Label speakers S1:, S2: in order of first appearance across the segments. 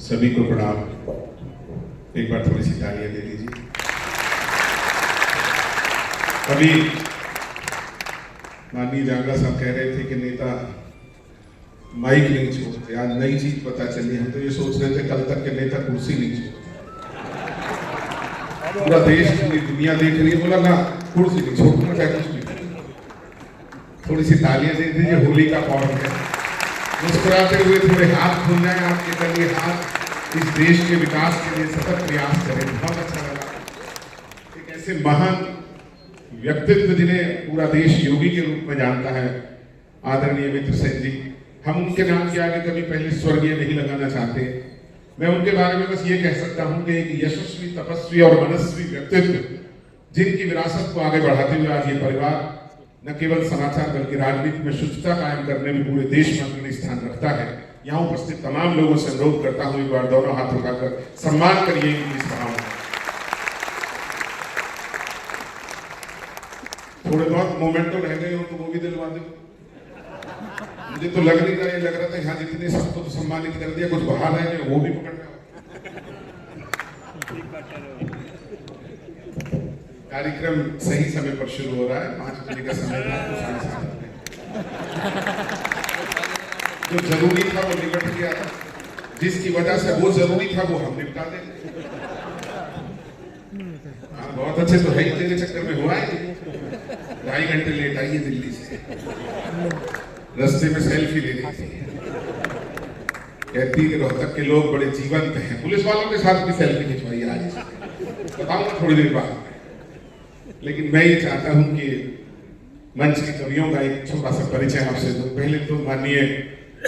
S1: सभी को प्रणाम। एक बार थोड़ी सी तालियां दे दीजिए। अभी माननीय जांगला साहब कह रहे थे कि नेता माइक नहीं छोड़ते। आज नई चीज पता चली। हम तो ये सोच रहे थे कल तक के नेता कुर्सी नहीं छोड़ते। पूरा देश पूरी दुनिया देख रही है, बोला ना कुर्सी नहीं छोड़ना, चाहे कुछ भी। थोड़ी सी तालियां दे दीजिए। होली का पर्व है, मुस्कुराते हुए थोड़े हाथ खुल जाए आपके। कल ये हाथ इस देश के विकास के लिए सतत प्रयास करें। बहुत अच्छा लगा। एक ऐसे महान व्यक्तित्व जिन्हें पूरा देश योगी के रूप में जानता है, आदरणीय मित्र सेन जी। हम उनके नाम के आगे कभी पहले स्वर्गीय नहीं लगाना चाहते। मैं उनके बारे में बस ये कह सकता हूं कि एक यशस्वी, तपस्वी और मनस्वी व्यक्तित्व जिनकी विरासत को आगे बढ़ाते हुए आज ये परिवार न केवल समाचार बल्कि राजनीति में शुचिता कायम करने में पूरे देश में अग्रणी स्थान रखता है। यहाँ उपस्थित तमाम लोगों से अनुरोध करता हूँ, एक बार दोनों हाथ उठाकर सम्मान करिए इनकी इस भावना। थोड़े बहुत मोमेंटो रह गए हो तो वो भी दिलवा दो। मुझे तो लग नहीं रहा, ये लग रहा था यहाँ जितने सबको तो सम्मानित कर दिया, कुछ बाहर रह गए वो भी पकड़ गया। कार्यक्रम सही समय पर शुरू हो रहा है। 5 बजे का समय था तो 7:30 जो जरूरी था वो निपट गया था। जिसकी वजह से वो जरूरी था वो हम निपटा देंगे। बहुत अच्छे तो है ही, तेरे चक्कर में हुआ है। 2.5 घंटे लेट आई है दिल्ली से। रास्ते में सेल्फी ले रही थी, कहती कि रोहतक के लोग बड़े जीवंत हैं। पुलिस वालों के साथ भी सेल्फी खिंचवाई आज, बताऊंगा थोड़ी देर बाद। लेकिन मैं ये चाहता हूं कि मंच के कवियों का एक छोटा सा परिचय आपसे दूं। पहले तो माननीय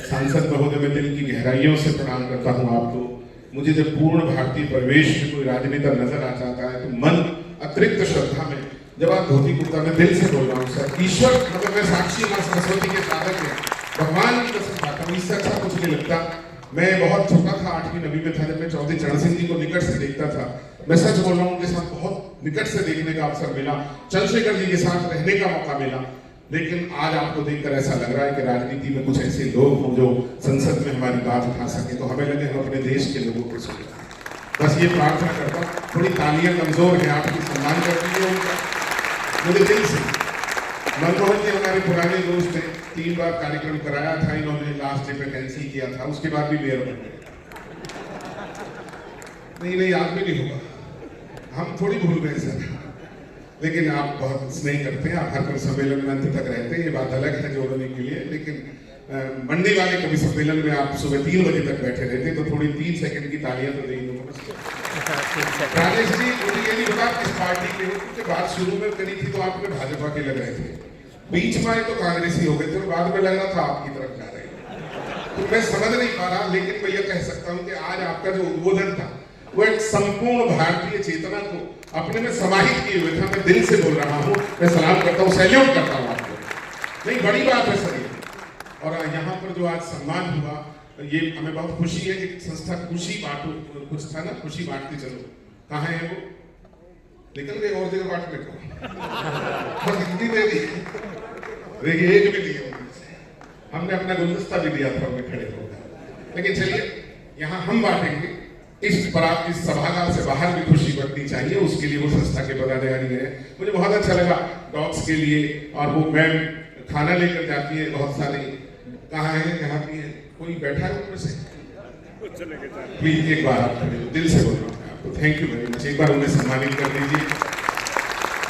S1: सांसद महोदय, मैं दिल की गहराइयों से प्रणाम करता हूं आपको। मुझे जब पूर्ण भारतीय परिवेश में कोई राजनेता नजर आ जाता है तो मन अतिरिक्त श्रद्धा में, जब आप धोती कुर्ता में दिल से बोल रहा हूँ सर, ईश्वर मतलब मैं साक्षी मां सरस्वती के साधक है, भगवान की कसम खाता हूं, इससे अच्छा कुछ नहीं लगता। मैं बहुत छोटा था, 8वीं 9वीं में था, जब मैं चौधरी चरण सिंह जी को निकट से देखता था। मैं सच बोल रहा हूँ, उनके साथ बहुत निकट से देखने का अवसर मिला, चंद्रशेखर जी के साथ रहने का मौका मिला। लेकिन आज आपको देखकर ऐसा लग रहा है कि राजनीति में कुछ ऐसे लोग हों जो संसद में हमारी बात उठा सके, तो हमें लगे हम अपने देश के लोगों को सुने। बस ये प्रार्थना करता हूँ, थोड़ी तालियां कमजोर है, आपकी सम्मान कर दीजिए उनका मुझे दिल से। मनमोहन जी हमारे पुराने दोस्त हैं, 3 बार कार्यक्रम कराया था इन्होंने, लास्ट डे पे कैंसिल किया था, उसके बाद भी मेयर बन गए। नहीं आज भी नहीं होगा, हम थोड़ी भूल गए सर। लेकिन आप बहुत स्नेह करते हैं, आप हर सम्मेलन में अंत तक रहते हैं, ये बात अलग है जोड़ने के लिए। लेकिन मंडी वाले कभी सम्मेलन में आप सुबह 3 बजे तक बैठे रहते, तो थोड़ी 3 सेकंड की तालियां तो देंगे। राजेश जी, मुझे ये नहीं पता किस पार्टी के हो, क्योंकि बात शुरू में करी थी तो आपने भाजपा के लग रहे थे, बीच में आए तो कांग्रेसी हो गए थे, और बाद में लग रहा था आपकी तरफ जा रहे हैं। तो मैं समझ नहीं पा रहा, लेकिन मैं ये कह सकता हूँ कि आज आपका जो उद्बोधन था वो एक संपूर्ण भारतीय चेतना को अपने में समाहित किए हुए था। मैं दिल से बोल रहा हूँ, मैं सलाम करता हूँ, सैल्यूट करता हूँ आपको। नहीं, बड़ी बात है सर। और यहाँ पर जो आज सम्मान हुआ, ये हमें बहुत खुशी है कि संस्था खुशी बांटो, कुछ था ना, खुशी बांटते चलो। कहाँ है वो? निकल गए और जगह बांटने को। और हिंदी में भी देखिए, एक भी दिया हमने, अपना गुलदस्ता भी दिया था उन्हें खड़े होकर। लेकिन चलिए, यहाँ हम बांटेंगे। इस सभागार से बाहर भी खुशी बढ़नी चाहिए, उसके लिए वो संस्था के पदाधिकारी है। मुझे बहुत अच्छा लगा डॉग्स के लिए, और वो मैम खाना लेकर जाती है बहुत सारे। कहाँ है, यहाँ भी है, कोई बैठा है उनमें से? प्लीज एक बार आप दिल से बोल रहा हूँ आपको, थैंक यू वेरी मच। एक बार उन्हें सम्मानित कर दीजिए।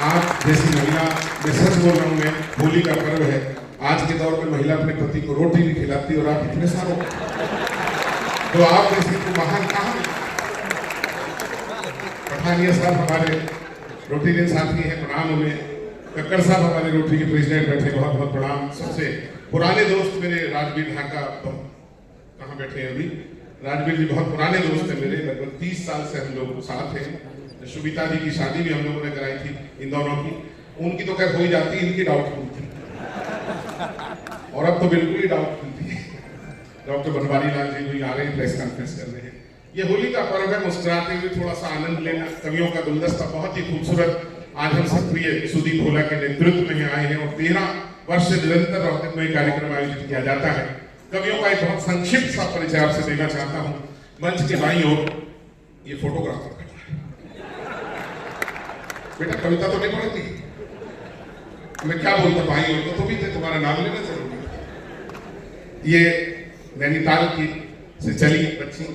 S1: आप जैसी महिला, मैं सच बोल रहा हूँ, मैं होली का पर्व है, आज के दौर में महिला अपने पति को रोटी भी खिलाती है, और आप इतने सारों तो आप जैसी को महान कहाँ मिले? पठानिया साहब हमारे रोटी के साथी हैं, प्रणाम उन्हें। कक्कड़ साहब हमारे रोटी के प्रेसिडेंट बैठे, बहुत बहुत प्रणाम। सबसे पुराने दोस्त मेरे राजवीर ढाका, कहाँ बैठे हैं अभी? राजवीर जी बहुत पुराने दोस्त हैं मेरे, लगभग 30 साल से हम लोग साथ हैं। शुभिता जी की शादी भी हम लोगों ने कराई थी, इन दोनों की। उनकी तो खैर हो ही जाती, इनकी डाउटफुल थी, और अब तो बिल्कुल ही डाउटफुल थी। डॉक्टर बनवारी लाल जी भी आ रहे हैं, प्रेस कॉन्फ्रेंस कर रहे हैं। ये होली का पर्व है, मुस्कुराते हुए थोड़ा सा आनंद लेना। कवियों का गुलदस्ता बहुत ही खूबसूरत। आज हम सक्रिय सुदीप भोला के नेतृत्व में आए हैं, और 13 वर्ष से निरंतर रोहतक में कार्यक्रम आयोजित किया जाता है। कवियों का एक बहुत संक्षिप्त सा परिचय आपसे देना चाहता हूँ। मंच के बाईं ओर ये फोटोग्राफर खड़ा है। बेटा कविता तो नहीं पढ़ती, मैं क्या बोलता, बाईं ओर तो भी थे, तुम्हारा नाम लेना जरूरी। ये नैनीताल की से चली बच्ची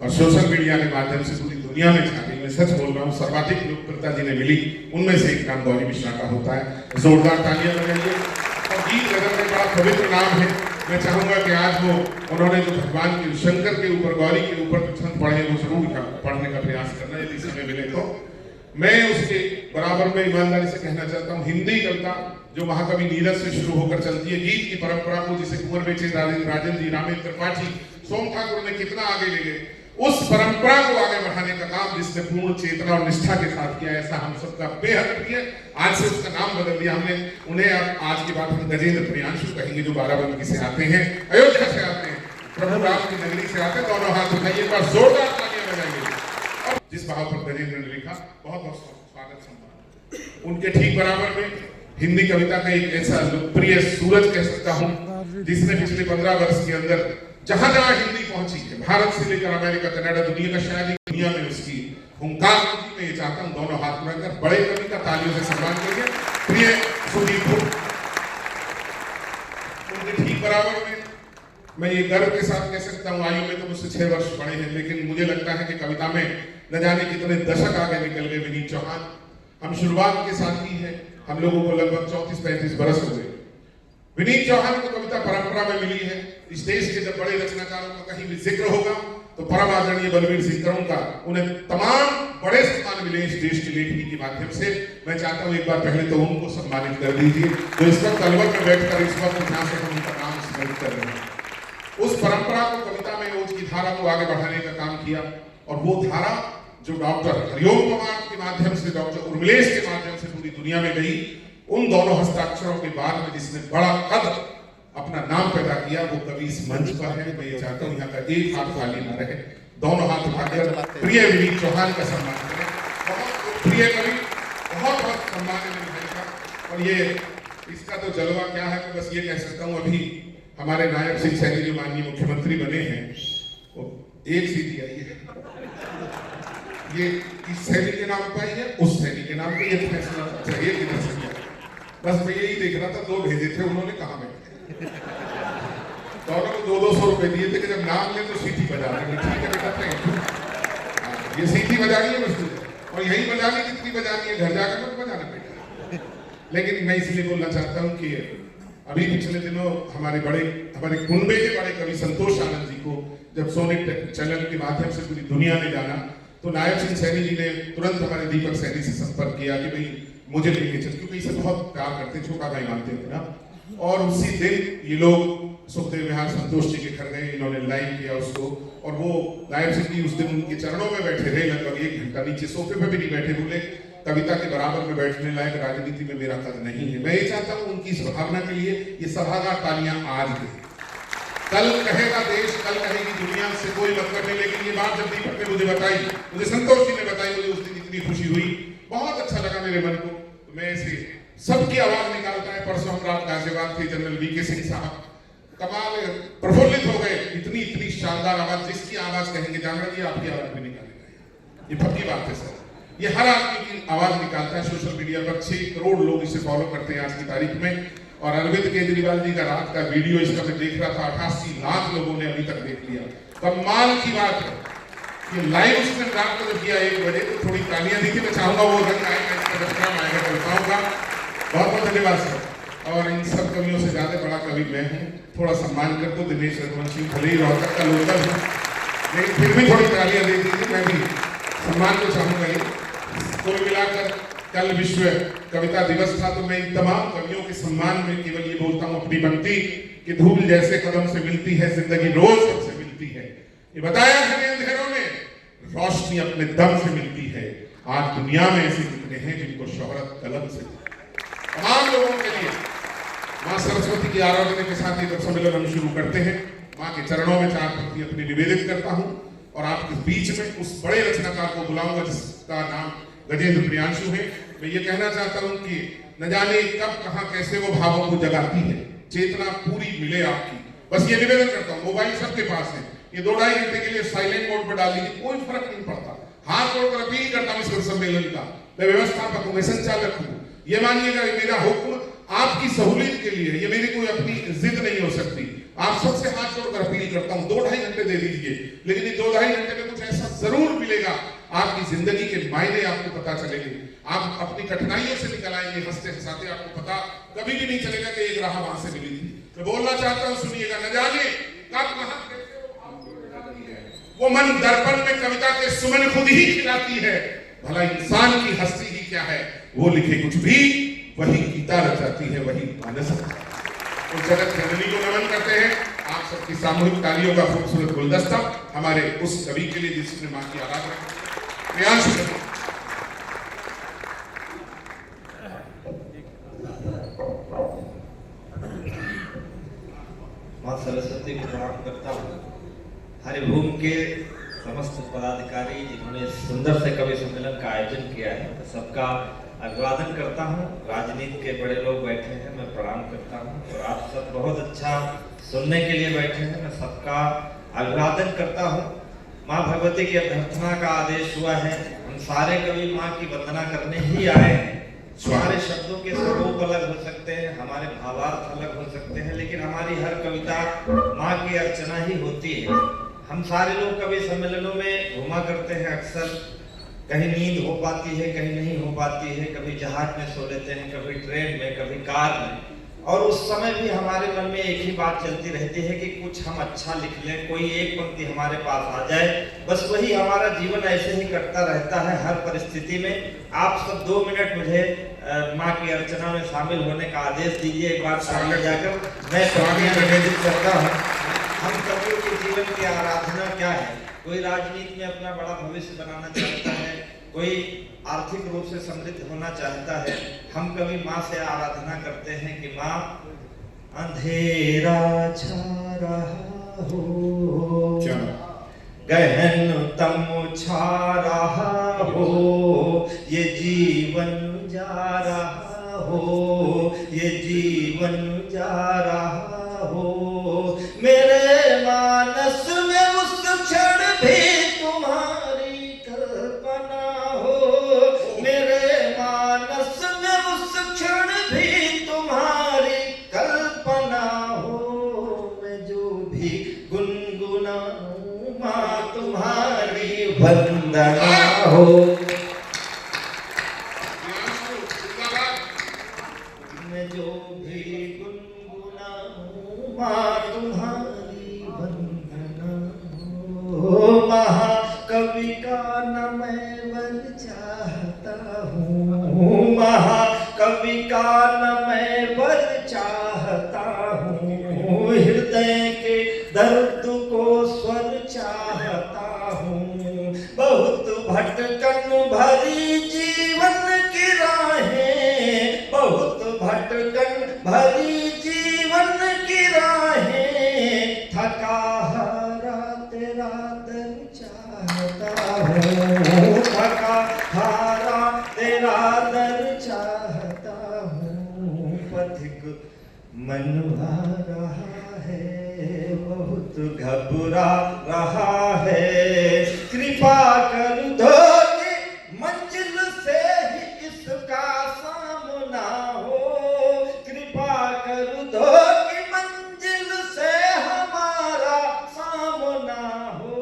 S1: और सोशल मीडिया के माध्यम से पूरी दुनिया में छा गई। मैं सच बोल रहा हूँ, सर्वाधिक लोकप्रियता जिन्हें मिली उनमें से एक नाम गौरी मिश्रा का होता है। जोरदार तालियां बजाइए। और गीत गजल में बड़ा पवित्र नाम है। मैं चाहूंगा कि आज वो उन्होंने जो भगवान के शंकर के ऊपर, गौरी के ऊपर जो छंद पढ़े वो जरूर पढ़ने का प्रयास करना यदि समय मिले तो। मैं उसके बराबर में ईमानदारी से कहना चाहता हूँ, हिंदी कविता जो महाकवि नीरज से शुरू होकर चलती है, गीत की परंपरा को जिसे कुंवर बेचे राजन जी, रामेंद्र त्रिपाठी, सोम ठाकुर ने कितना आगे ले गए, उस परंपरा को आगे बढ़ाने का काम जिसने पूर्ण चेतना और निष्ठा के साथ किया, ऐसा हम सबका बेहद प्रिय। आज से उसका नाम बदल दिया हमने उन्हें। अब आज की बात हम गजेंद्र प्रियांशु कहेंगे, जो बाराबंकी से आते हैं, अयोध्या से आते हैं, प्रभु राम की नगरी से आते हैं। दोनों हाथ उठाइए, एक बार जोरदार तालियां बजाइए। और जिस भाव पर गजेंद्र ने लिखा, बहुत बहुत स्वागत सम्मान। उनके ठीक बराबर में हिंदी कविता का एक ऐसा लोकप्रिय सूरज कह सकता हूं, जिसने पिछले 15 वर्ष के अंदर जहां जहां हिंदी पहुंची है, भारत से लेकर अमेरिका, कनाडा, दुनिया का शायद दुनिया में उसकी हुंकार होती। मैं ये चाहता हूं दोनों हाथ मिलाकर बड़े कवि का तालियों से सम्मान करिए। प्रिय सुदीप भोग, उनके ठीक बराबर में मैं ये गर्व के साथ कह सकता हूँ, आयु में तो मुझसे 6 वर्ष बड़े हैं, लेकिन मुझे लगता है कि कविता में न जाने कितने दशक आगे निकल गए। विनीत चौहान, हम शुरुआत के साथ ही है, हम लोगों को लगभग 34-35 बरस हो गए। विनीत चौहान को कविता परंपरा में मिली है। इस देश के जब बड़े रचनाकारों का कहीं भी जिक्र होगा तो परम आदरणीय बलवीर सिंह का उन्हें तमाम बड़े सम्मान मिले इस देश की लेखनी के माध्यम से। मैं चाहता हूं एक बार पहले तो उनको सम्मानित कर दीजिए, जो इस वक्त अलवर में बैठकर इस वक्त यहाँ से हम उनका नाम स्मरण कर रहे हैं। उस परंपरा को, कविता में रोज की धारा को आगे बढ़ाने का काम किया। और वो धारा जो डॉक्टर हरिओम पवार के माध्यम से, डॉक्टर उर्मिलेश के माध्यम से पूरी दुनिया में गई, उन दोनों हस्ताक्षरों के बाद में जिसने बड़ा कद अपना नाम पैदा किया, वो कवि इस मंच पर है। मैं ये चाहता हूँ यहाँ का एक हाथ खाली ना रहे, दोनों हाथ उठाकर प्रिय विनीत चौहान का सम्मान करें। बहुत प्रिय कवि, बहुत बहुत सम्मान है। और ये इसका तो जलवा क्या है, मैं बस ये कह सकता हूँ, अभी हमारे नायब सिंह सैनी जो माननीय मुख्यमंत्री बने हैं, वो एक सीधी आई है, ये इस सैनी के नाम पर आई है, उस सैनी के नाम पे ये फैसला चाहिए किधर से किया। बस मैं यही देख रहा था, 2 भेजे थे उन्होंने, कहा मैं दोनों को 200-200 रुपए दिए थे कि जब नाम ले तो सीटी बजा देंगे। ठीक है बेटा, थैंक यू। ये सीटी बजानी है बस, और यही बजानी कितनी बजानी है, घर जाकर मत बजाना बेटा। लेकिन मैं इसलिए बोलना चाहता हूँ कि अभी पिछले दिनों हमारे कुनबे के बड़े कवि संतोष आनंद जी को जब सोनिक चैनल के माध्यम से पूरी दुनिया ने जाना, तो नायब सिंह सैनी जी ने तुरंत हमारे दीपक सैनी से संपर्क किया कि भाई मुझे लेके चल, क्योंकि इसे बहुत प्यार करते, छोटा भाई मानते थे ना। और उसी दिन ये लोग सुखदेव विहार संतोष जी के घर गए, इन्होंने लाइव किया उसको। और वो नायब सिंह जी उस दिन उनके चरणों में बैठे रहे लगभग 1 घंटा, नीचे सोफे पे भी नहीं बैठे। बोले कविता के बराबर में बैठने लायक राजनीति में मेरा कद नहीं है। मैं ये चाहता हूँ उनकी इस भावना के लिए ये सभागार तालियां आज दें। कल कहेगा देश, कल कहेगी दुनिया, से कोई मतलब नहीं। लेकिन ये बात जब दीपक ने मुझे बताई, मुझे संतोष जी ने बताई, मुझे उस दिन इतनी खुशी हुई, बहुत अच्छा लगा मेरे मन को। तो मैं ऐसे सबकी आवाज निकालता है। परसों हम रात गाजियाबाद थे, जनरल वीके सिंह साहब कमाल प्रफुल्लित हो गए, इतनी शानदार आवाज, जिसकी आवाज कहेंगे जानवर जी आपकी आवाज भी निकालेगा। ये पक्की बात है सर, ये हर आदमी की आवाज निकालता है। सोशल मीडिया पर 6 करोड़ लोग इसे फॉलो करते हैं आज की तारीख में। और अरविंद केजरीवाल जी का रात का वीडियो इसका मैं देख रहा था, 88 लाख लोगों ने अभी तक देख लिया। कमाल की बात है। ये लाइव उसने रात को जब किया 1 बजे, तो थोड़ी तालियां दी थी। मैं चाहूंगा वो रंग आएगा, इसका रंग आएगा कविताओं का। बहुत बहुत धन्यवाद सर। और इन सब कवियों से ज्यादा बड़ा कवि मैं हूँ, थोड़ा सम्मान कर दो। दिनेश रघुवंशी भले ही रोहतक का लोकल हूँ, लेकिन फिर भी थोड़ी तालियां दे दीजिए, मैं भी सम्मान को चाहूंगा। ये कुल मिलाकर कल विश्व कविता दिवस था, तो मैं इन तमाम कवियों के सम्मान में केवल ये बोलता हूँ अपनी पंक्ति कि धूल जैसे कदम से मिलती है जिंदगी, रोज सबसे मिलती है। ये बताया है अंधेरों में, रोशनी अपने दम से मिलती है। आज दुनिया में ऐसे कितने हैं जिनको शोहरत कलम से। तमाम लोगों के लिए माँ सरस्वती की आराधना के साथ ये सम्मेलन हम शुरू करते हैं। माँ के चरणों में 4 पंक्ति अपनी निवेदित करता हूँ और आपके बीच में उस बड़े रचनाकार को बुलाऊंगा जिसका नाम गजेंद्र प्रियांशु है। मैं ये कहना चाहता हूँ कि न जाने कब कहाँ कैसे वो भावों को जगाती है। चेतना पूरी मिले आपकी, बस ये निवेदन करता हूँ, मोबाइल सबके पास है, ये 2-2.5 घंटे के लिए साइलेंट मोड पर डाल दीजिए, कोई फर्क नहीं पड़ता। हाथ जोड़कर अपील करता हूँ इस सम्मेलन का, मैं व्यवस्थापक हूँ, मैं संचालक हूँ, ये मानिएगा मेरा हुक्म आपकी सहूलियत के लिए, ये मेरी कोई अपनी जिद नहीं हो सकती। आप सबसे हाथ जोड़कर अपील करता हूँ, 2-2.5 घंटे दे दीजिए, लेकिन ये 2-2.5 घंटे में कुछ ऐसा जरूर मिलेगा, आपकी जिंदगी के मायने आपको पता चलेंगे, आप अपनी कठिनाइयों से निकल आएंगे हंसते हंसाते, आपको पता कभी भी नहीं चलेगा कि एक राह वहां से मिली थी। मैं बोलना चाहता हूँ, सुनिएगा, न जाने कब कहां वो मन दर्पण में कविता के सुमन खुद ही खिलाती है, भला इंसान की हस्ती ही क्या है, वो लिखे कुछ भी वही गीता रचाती है, वही मानस। उस जगत जननी को नमन करते हैं, आप सबकी सामूहिक तालियों का खूबसूरत गुलदस्ता हमारे उस कवि के लिए जिसने मां की आराधना। प्रियांशु
S2: मां सरस्वती को प्रणाम करता हूँ। हरिभूम के समस्त पदाधिकारी जिन्होंने सुंदर से कवि सम्मेलन का आयोजन किया है, तो सबका अभिवादन करता हूँ। राजनीति के बड़े लोग बैठे हैं, मैं प्रणाम करता हूँ, और आप सब बहुत अच्छा सुनने के लिए बैठे हैं, मैं सबका अभिवादन करता हूँ। माँ भगवती की अभ्यर्थना का आदेश हुआ है, हम सारे कवि माँ की वंदना करने ही आए हैं। हमारे शब्दों के स्वरूप अलग हो सकते हैं, हमारे भावार्थ अलग हो सकते हैं, लेकिन हमारी हर कविता माँ की अर्चना ही होती है। हम सारे लोग कवि सम्मेलनों में घुमा करते हैं, अक्सर कहीं नींद हो पाती है, कहीं नहीं हो पाती है, कभी जहाज में सो लेते हैं, कभी ट्रेन में, कभी कार में, और उस समय भी हमारे मन में एक ही बात चलती रहती है कि कुछ हम अच्छा लिख लें, कोई एक पंक्ति हमारे पास आ जाए, बस वही हमारा जीवन ऐसे ही कटता रहता है हर परिस्थिति में। आप सब 2 मिनट मुझे माँ की अर्चना में शामिल होने का आदेश दीजिए। एक बार सामने जाकर मैं निवेदित करता हूँ, हम कवियों के जीवन की आराधना क्या है? कोई राजनीति में अपना बड़ा भविष्य बनाना चाहता है, कोई आर्थिक रूप से समृद्ध होना चाहता है। हम कभी माँ से आराधना करते हैं कि माँ, अंधेरा छा रहा हो, गहनतम छा रहा हो, ये जीवन जा रहा हो, ये जीवन जा रहा हो, मेरे मानस में उस क्षण भी तुम्हारी कल्पना हो, मेरे मानस में उस क्षण भी तुम्हारी कल्पना हो, मैं जो भी गुनगुनाऊं माँ तुम्हारी वंदना हो। मैं जो भी गुनगुनाऊं माँ तुम्हारी वंदना हो। महाकवि का न मैं वर चाहता हूँ, महाकवि का न मैं वर चाहता हूँ, हृदय के दर्द को स्वर चाहता हूँ, बहुत भटकन भरी जीवन की राहें, बहुत भटकन भरी जीवन की राहें, थका हारा तेरा दर चाहता हूँ, थका हारा तेरा दर चाहता हूँ, पथिक मनवा रहा है, बहुत घबरा रहा है, कृपा कर दो कि मंजिल से ही इसका सामना हो, कृपा कर दो कि मंजिल से हमारा सामना हो,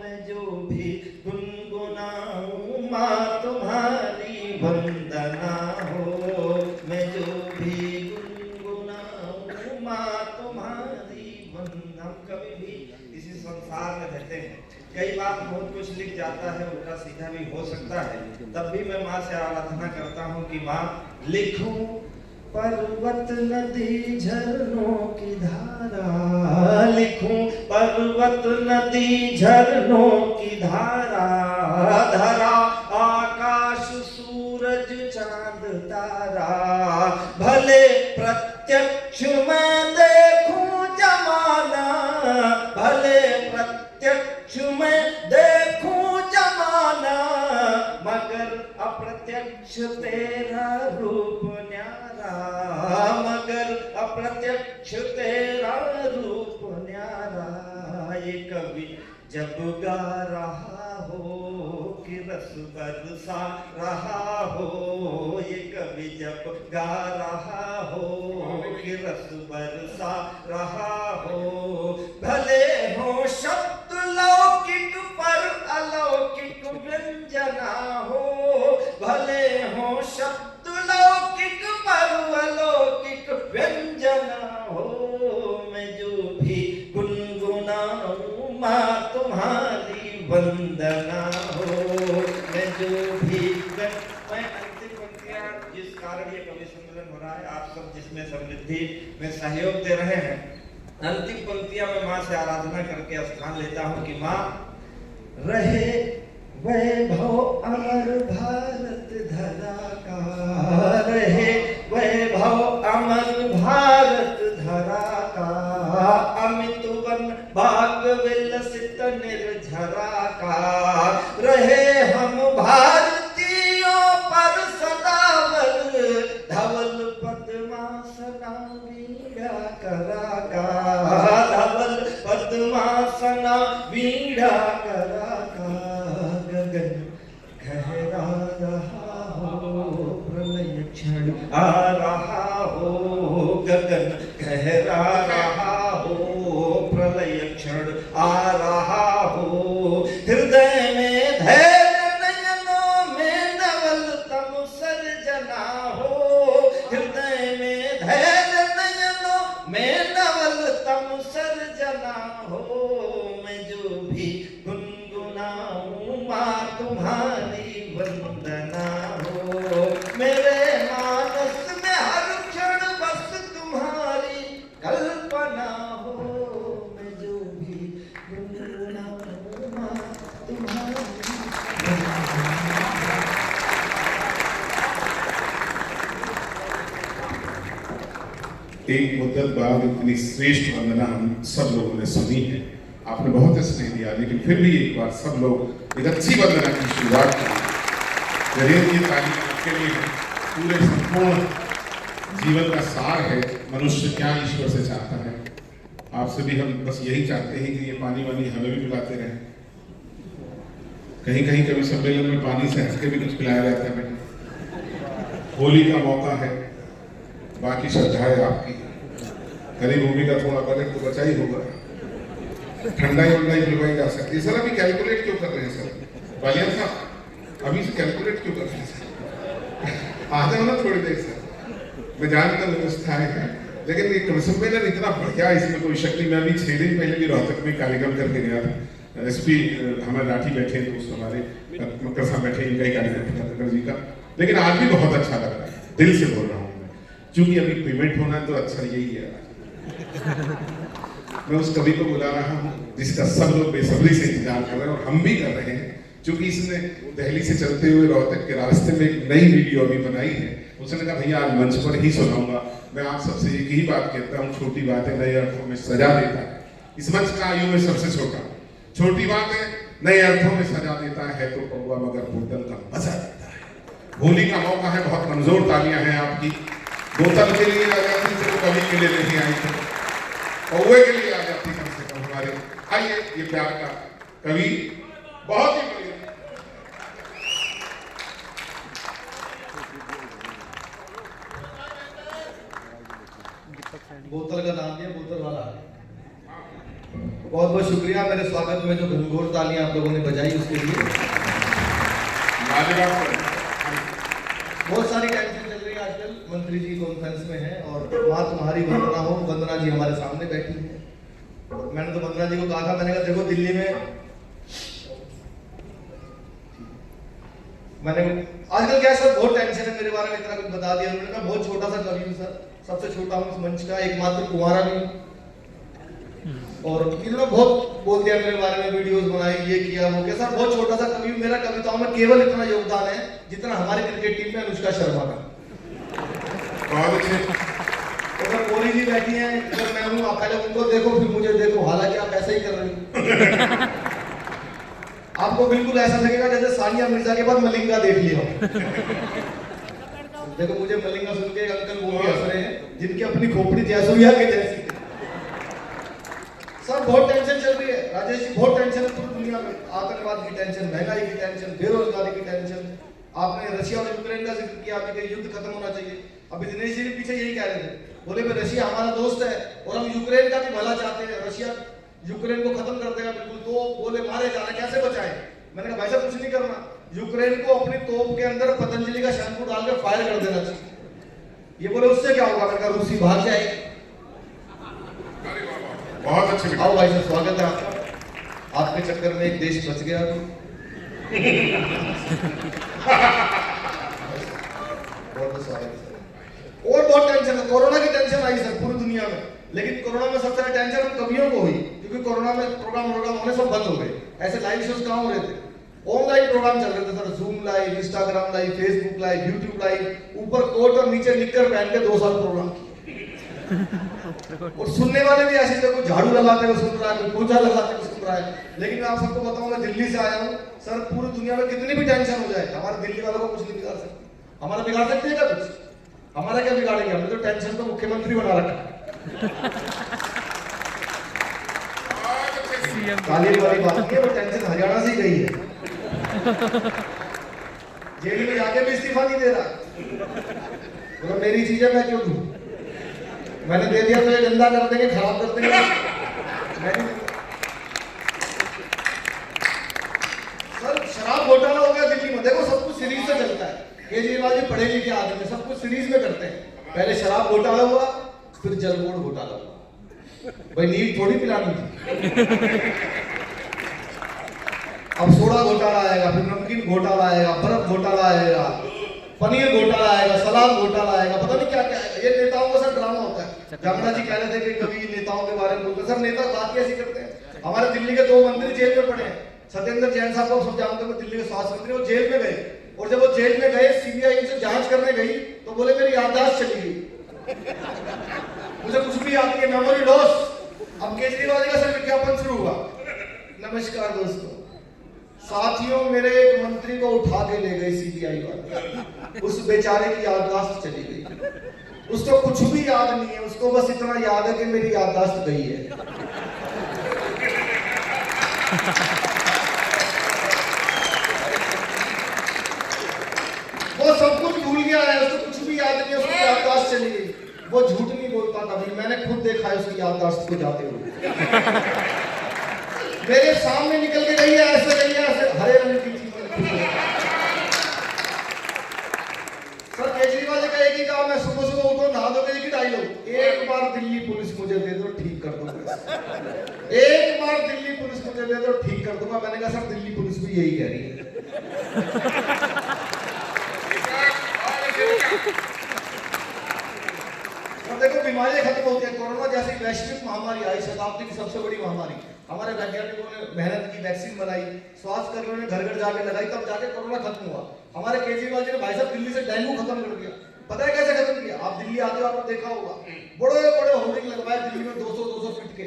S2: मैं जो भी गुनगुनाऊं माँ तुम्हारी वंदना हो, मैं जो भी गुनगुनाऊं माँ तुम्हारी वंदना। हम कभी भी इसी संसार में रहते हैं, कई बार बहुत कुछ लिख जाता है, उल्टा सीधा भी हो सकता है, तब भी मैं माँ से आराधना करता हूँ कि माँ, लिखूं पर्वत नदी झरनों की धारा, लिखूं पर्वत नदी झरनों की धारा, धरा आकाश सूरज चांद तारा, भले प्रत्यक्ष मैं देखूं जमाना, भले प्रत्यक्ष मैं देखूं जमाना, मगर अप्रत्यक्ष तेरा रूप न्यारा, मगर अप्रत्यक्ष तेरा रूप ये कवि जब गा रहा हो कि रस बरसा रहा हो, ये कवि जब गा रहा हो कि रस बरसा रहा हो। भले हो शब्द लौकिक पर अलौकिक व्यंजना हो, भले हो शब्द लौकिक पर अलौकिक व्यंजना हो। मैं जो भी गुनगुनाऊं माँ तुम्हारी वंदना हो, मैं जो भी मैं अंतिम पंक्तियां जिस कारण ये कवि सम्मेलन हो रहा है, आप सब जिसमें समृद्धि में सहयोग दे रहे हैं, अंतिम पंक्तियां में माँ से आराधना करके स्थान लेता हूं कि माँ रहे वैभव अमर भारत धरा का, रहे वैभव अमर भारत धरा का, अमित वन भाग विलसित निर्झरा का। रहे हम भारतीयों पर सदावल धवल पद्मासना वीणा करा का, धवल पद्मासना वीणा करा का। गगन गहरा रहा हो प्रलय क्षण आ रहा हो, गगन गहरा रहा हो प्रलय क्षण आ रहा हो। हृदय में धैर्य नयनों में नवलतम सर्जना हो, हृदय में धैर्य नयनों में नवलतम सर्जना हो। मैं जो भी गुनगुनाऊं माँ तुम्हारी वंदना हो, मेरे मानस में हर क्षण बस तुम्हारी कल्पना हो। मैं जो भी गुनगुनाऊं माँ तुम्हारी
S1: एक मुद्दत बाद इतनी श्रेष्ठ वंदना हम सब लोगों ने सुनी है, आपने बहुत स्नेह दिया, लेकिन फिर भी एक बार सब लोग एक अच्छी वंदना की शुरुआत करें। गरीब ये तालीम आपके लिए है, पूरे संपूर्ण जीवन का सार है, मनुष्य क्या ईश्वर से चाहता है। आपसे भी हम बस यही चाहते हैं कि ये पानी वानी हमें भी पिलाते रहें। कहीं कहीं कभी सम्मेलन में पानी से हंस के भी कुछ पिलाया जाता है। होली का मौका है, बाकी श्रद्धा है आपकी, गरीब भूमि का थोड़ा बजट तो बचा ही होगा, ठंडाई वंडाई पिलवाई जा सकती है। सर अभी कैलकुलेट क्यों कर रहे हैं सर बालियान साहब, अभी से कैलकुलेट क्यों कर रहे हैं सर? आ जाओ ना थोड़ी देर से, मैं जानता व्यवस्थाएं हैं, लेकिन ये कवि सम्मेलन इतना बढ़िया, इसमें कोई शक नहीं। मैं अभी 6 दिन पहले भी रोहतक में कार्यक्रम करके गया था। एसपी हमारे राठी बैठे दोस्त, हमारे मक्कर साहब बैठे, इनका ही कार्यक्रम था मक्कर जी का, लेकिन आज भी बहुत अच्छा लग रहा है, दिल से बोल रहा हूँ मैं, क्योंकि अभी पेमेंट होना है तो अच्छा यही है। मैं उस कवि को बुला रहा हूँ जिसका सब लोग बेसब्री से इंतजार कर रहे हैं, और हम भी कर रहे हैं, क्योंकि इसने दिल्ली से चलते हुए रोहतक के रास्ते में एक नई वीडियो अभी बनाई है। उसने कहा भैया आज मंच पर ही सुनाऊंगा। मैं आप सबसे एक ही बात कहता हूँ, छोटी बातें नए अर्थों में सजा देता है। इस मंच का आयु में सबसे छोटा, छोटी बातें नए अर्थों में सजा देता है तो कौवा मगर बोतल का मजा देता है। होली का मौका है, बहुत कमजोर तालियां हैं आपकी। बोतल के लिए आ जाती तो कवि के लिए नहीं आई थी, कौवे के लिए आ जाती कम से कम हमारे। आइए ये प्यार का कवि बहुत ही बढ़िया।
S3: बोतल का नाम दिया, बोतल वाला आ गया। बहुत बहुत शुक्रिया मेरे स्वागत में जो घनघोर तालियां आप लोगों ने बजाई उसके लिए। बहुत सारी टेंशन चल रही है आजकल, मंत्री जी कॉन्फ्रेंस में है और माँ तुम्हारी वंदना हो। वंदना जी हमारे सामने बैठी है। मैंने तो वंदना जी को कहा था, मैंने कहा देखो दिल्ली में मैंने आजकल क्या सर बहुत टेंशन है मेरे बारे में, इतना कुछ बता दिया उन्होंने। कहा बहुत छोटा सा कवि हूँ सर, सबसे छोटा हूँ इस मंच का, एकमात्र कुंवारा नहीं। और इन्होंने बहुत बोल दिया मेरे बारे में, वीडियोस बनाई, ये किया वो किया। सर बहुत छोटा सा कवि हूँ, मेरा कविताओं में केवल इतना योगदान है जितना हमारे क्रिकेट टीम में अनुष्का शर्मा का।
S1: बहुत अच्छे।
S3: तो कोहली जी बैठी हैं, इधर मैं हूँ, आप पहले उनको देखो फिर मुझे देखो, हालांकि आप ऐसा ही कर रहे हो। आपको बिल्कुल ऐसा लगेगा जैसे सानिया मिर्जा के बाद मलिंगा देख लिया हो। देखो मुझे मलिंगा सुन के अंकल वो भी हंस रहे हैं जिनकी अपनी खोपड़ी जैसोया के जैसी। सर बहुत टेंशन चल रही है। राजेश जी बहुत टेंशन है पूरी दुनिया में, आतंकवाद की टेंशन, महंगाई की टेंशन, बेरोजगारी की टेंशन। आपने रशिया और यूक्रेन का जिक्र किया, आपने कहा युद्ध खत्म होना चाहिए। अभी दिनेश जी भी पीछे यही कह रहे थे, बोले भाई रशिया हमारा दोस्त है और हम यूक्रेन का भी भला चाहते हैं, रशिया यूक्रेन को खत्म कर देगा बिल्कुल, तो बोले मारे जा रहे, कैसे बचाएं? मैंने कहा भाई साहब कुछ नहीं करना, यूक्रेन को अपनी तोप के अंदर पतंजलि का शैम्पू डाल के फायर कर देना चाहिए। ये बोले उससे क्या होगा? मैंने कहा रूसी भाग जाएगी।
S1: बहुत अच्छे
S3: आओ भाई साहब, स्वागत है आपका। आपके चक्कर में एक देश बच गया अभी। बहुत स्वागत है सर। और बहुत टेंशन है, कोरोना की टेंशन आई सर पूरी दुनिया में, लेकिन कोरोना में सबसे ज्यादा टेंशन हम कवियों को हुई, क्योंकि कोरोना में प्रोग्राम होने सब बंद हो गए। ऐसे लाइव शोज कहाँ हो रहे थे? ऑनलाइन प्रोग्राम चल रहे थे sir, zoom live, Instagram live, Facebook live, YouTube live, ऊपर कोट और नीचे निक्कर पहन के 2 साल प्रोग्राम किए। और सुनने वाले भी ऐसे थे, कोई झाड़ू लगाते हुए सुन रहा है, कोई पोछा लगाते हुए सुन रहा है। लेकिन मैं आप सबको बताऊं, मैं दिल्ली से आया हूं सर, पूरी दुनिया में कितनी भी टेंशन हो जाए, हमारे दिल्ली वालों को कुछ नहीं बिगाड़ सकते। हमारा बिगाड़ सकते हैं क्या कुछ? हमारा क्या बिगाड़ेंगे? हमने तो टेंशन को मुख्यमंत्री बना रखा है। तालीम वाली बात नहीं है, वो टेंशन हरियाणा से ही गई है। जेल में जाके भी इस्तीफा नहीं दे रहा, बोला मेरी चीजें मैं क्यों दूं? मैंने दे दिया तो ये गंदा कर देंगे, खराब कर देंगे। सर शराब घोटाला हो गया दिल्ली में, देखो सब कुछ सीरीज से चलता है। केजरीवाल जी पढ़े लिखे आदमी है, सब कुछ सीरीज में करते हैं। पहले शराब घोटाला हुआ, फिर जल बोर्ड घोटाला हुआ। भाई नीट थोड़ी पिलानी थी। अब सोडा घोटाला आएगा, फिर नमकीन घोटाला आएगा, बर्फ घोटाला आएगा, पनीर घोटाला आएगा, सलाद घोटाला आएगा, पता नहीं क्या क्या है। ये नेताओं का सर ड्रामा होता है। जामना जी कह रहे थे कि कभी नेताओं के बारे में बोलते, सर नेता बात कैसी करते हैं? हमारे दिल्ली के 2 मंत्री जेल में पड़े हैं। सत्येंद्र जैन साहब को सब जानते हैं, दिल्ली के स्वास्थ्य मंत्री, वो जेल में गए, और जब वो जेल में गए सीबीआई से जांच करने गई तो बोले मेरी याददाश्त चली गई, मुझे कुछ भी याद नहीं है, मेमोरी लॉस। अब केजरीवाल जी का सर विज्ञापन शुरू हुआ। नमस्कार दोस्तों, साथियों मेरे एक मंत्री को उठा के ले गए सीबीआई वाले, उस बेचारे की याददाश्त चली गई, उसको कुछ भी याद नहीं है, उसको बस इतना याद है कि मेरी याददाश्त गई है। वो सब कुछ भूल गया है, उसको कुछ भी याद नहीं है, उसकी याददाश्त चली गई। वो झूठ नहीं बोलता कभी, मैंने खुद देखा है उसकी याददाश्त को जाते हुए। मेरे सामने निकल के गई है, ऐसे हरे रंग की चीज। सर केजरीवाल जी का एक ही काम है, सुबह सुबह उठो, नहा धो के एक ही डायलॉग, एक बार दिल्ली पुलिस मुझे दे दो, ठीक कर दूंगा। एक बार दिल्ली पुलिस मुझे दे दो, ठीक कर दूंगा। मैंने कहा सर दिल्ली पुलिस भी यही कह रही है। देखो बीमारियां खत्म होती है। कोरोना जैसी वैश्विक महामारी आई, शताब्दी की सबसे बड़ी महामारी, हमारे वैज्ञानिकों ने मेहनत की, वैक्सीन बनाई, स्वास्थ्य कर्मियों ने घर घर जाके लगाई, तब जाके कोरोना खत्म हुआ। हमारे केजरीवाल जी ने भाई साहब दिल्ली से डेंगू खत्म कर दिया। पता है कैसे खत्म किया? आप दिल्ली आते हो, आपने देखा होगा, बड़े बड़े होर्डिंग लगवाए दिल्ली में 200-200 फीट के,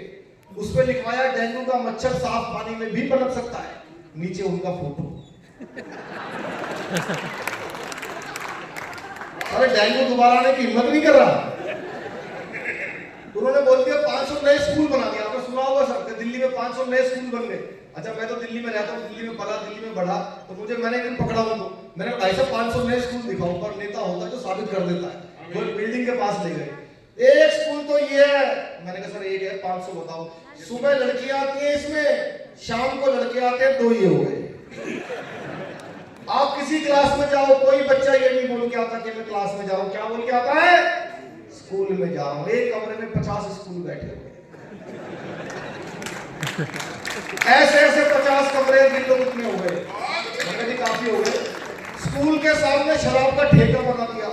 S3: उस पर लिखवाया डेंगू का मच्छर साफ पानी में भी पनप सकता है, नीचे उनका फोटो। अरे डेंगू दोबारा आने की हिम्मत नहीं कर रहा। उन्होंने बोल दिया 500 नए स्कूल बना दिया। आपने सुना होगा सर कि दिल्ली में 500 नए स्कूल बन गए। अच्छा मैं तो दिल्ली में रहता हूँ, दिल्ली में पला, दिल्ली में बढ़ा, तो मुझे मैंने एक दिन पकड़ा उनको, मैंने भाई साहब 500 नए स्कूल दिखाओ, पर नेता होता है जो साबित कर देता है। वो बिल्डिंग के पास ले गए, एक स्कूल तो ये है। मैंने कहा सर एक है, 500 बताओ। सुबह लड़कियां आती है इसमें, शाम को लड़के आते हैं, 2 ही हो गए। आप किसी क्लास में जाओ, कोई बच्चा ये नहीं बोल के आता कि मैं क्लास में जा रहा हूं, क्या बोल के आता है? स्कूल में जा रहा हूं। एक कमरे में 50 स्कूल बैठे हुए, ऐसे ऐसे 50 कमरे दिन लोग इतने हो गए, मतलब काफी हो गए। स्कूल के सामने शराब का ठेका बना दिया।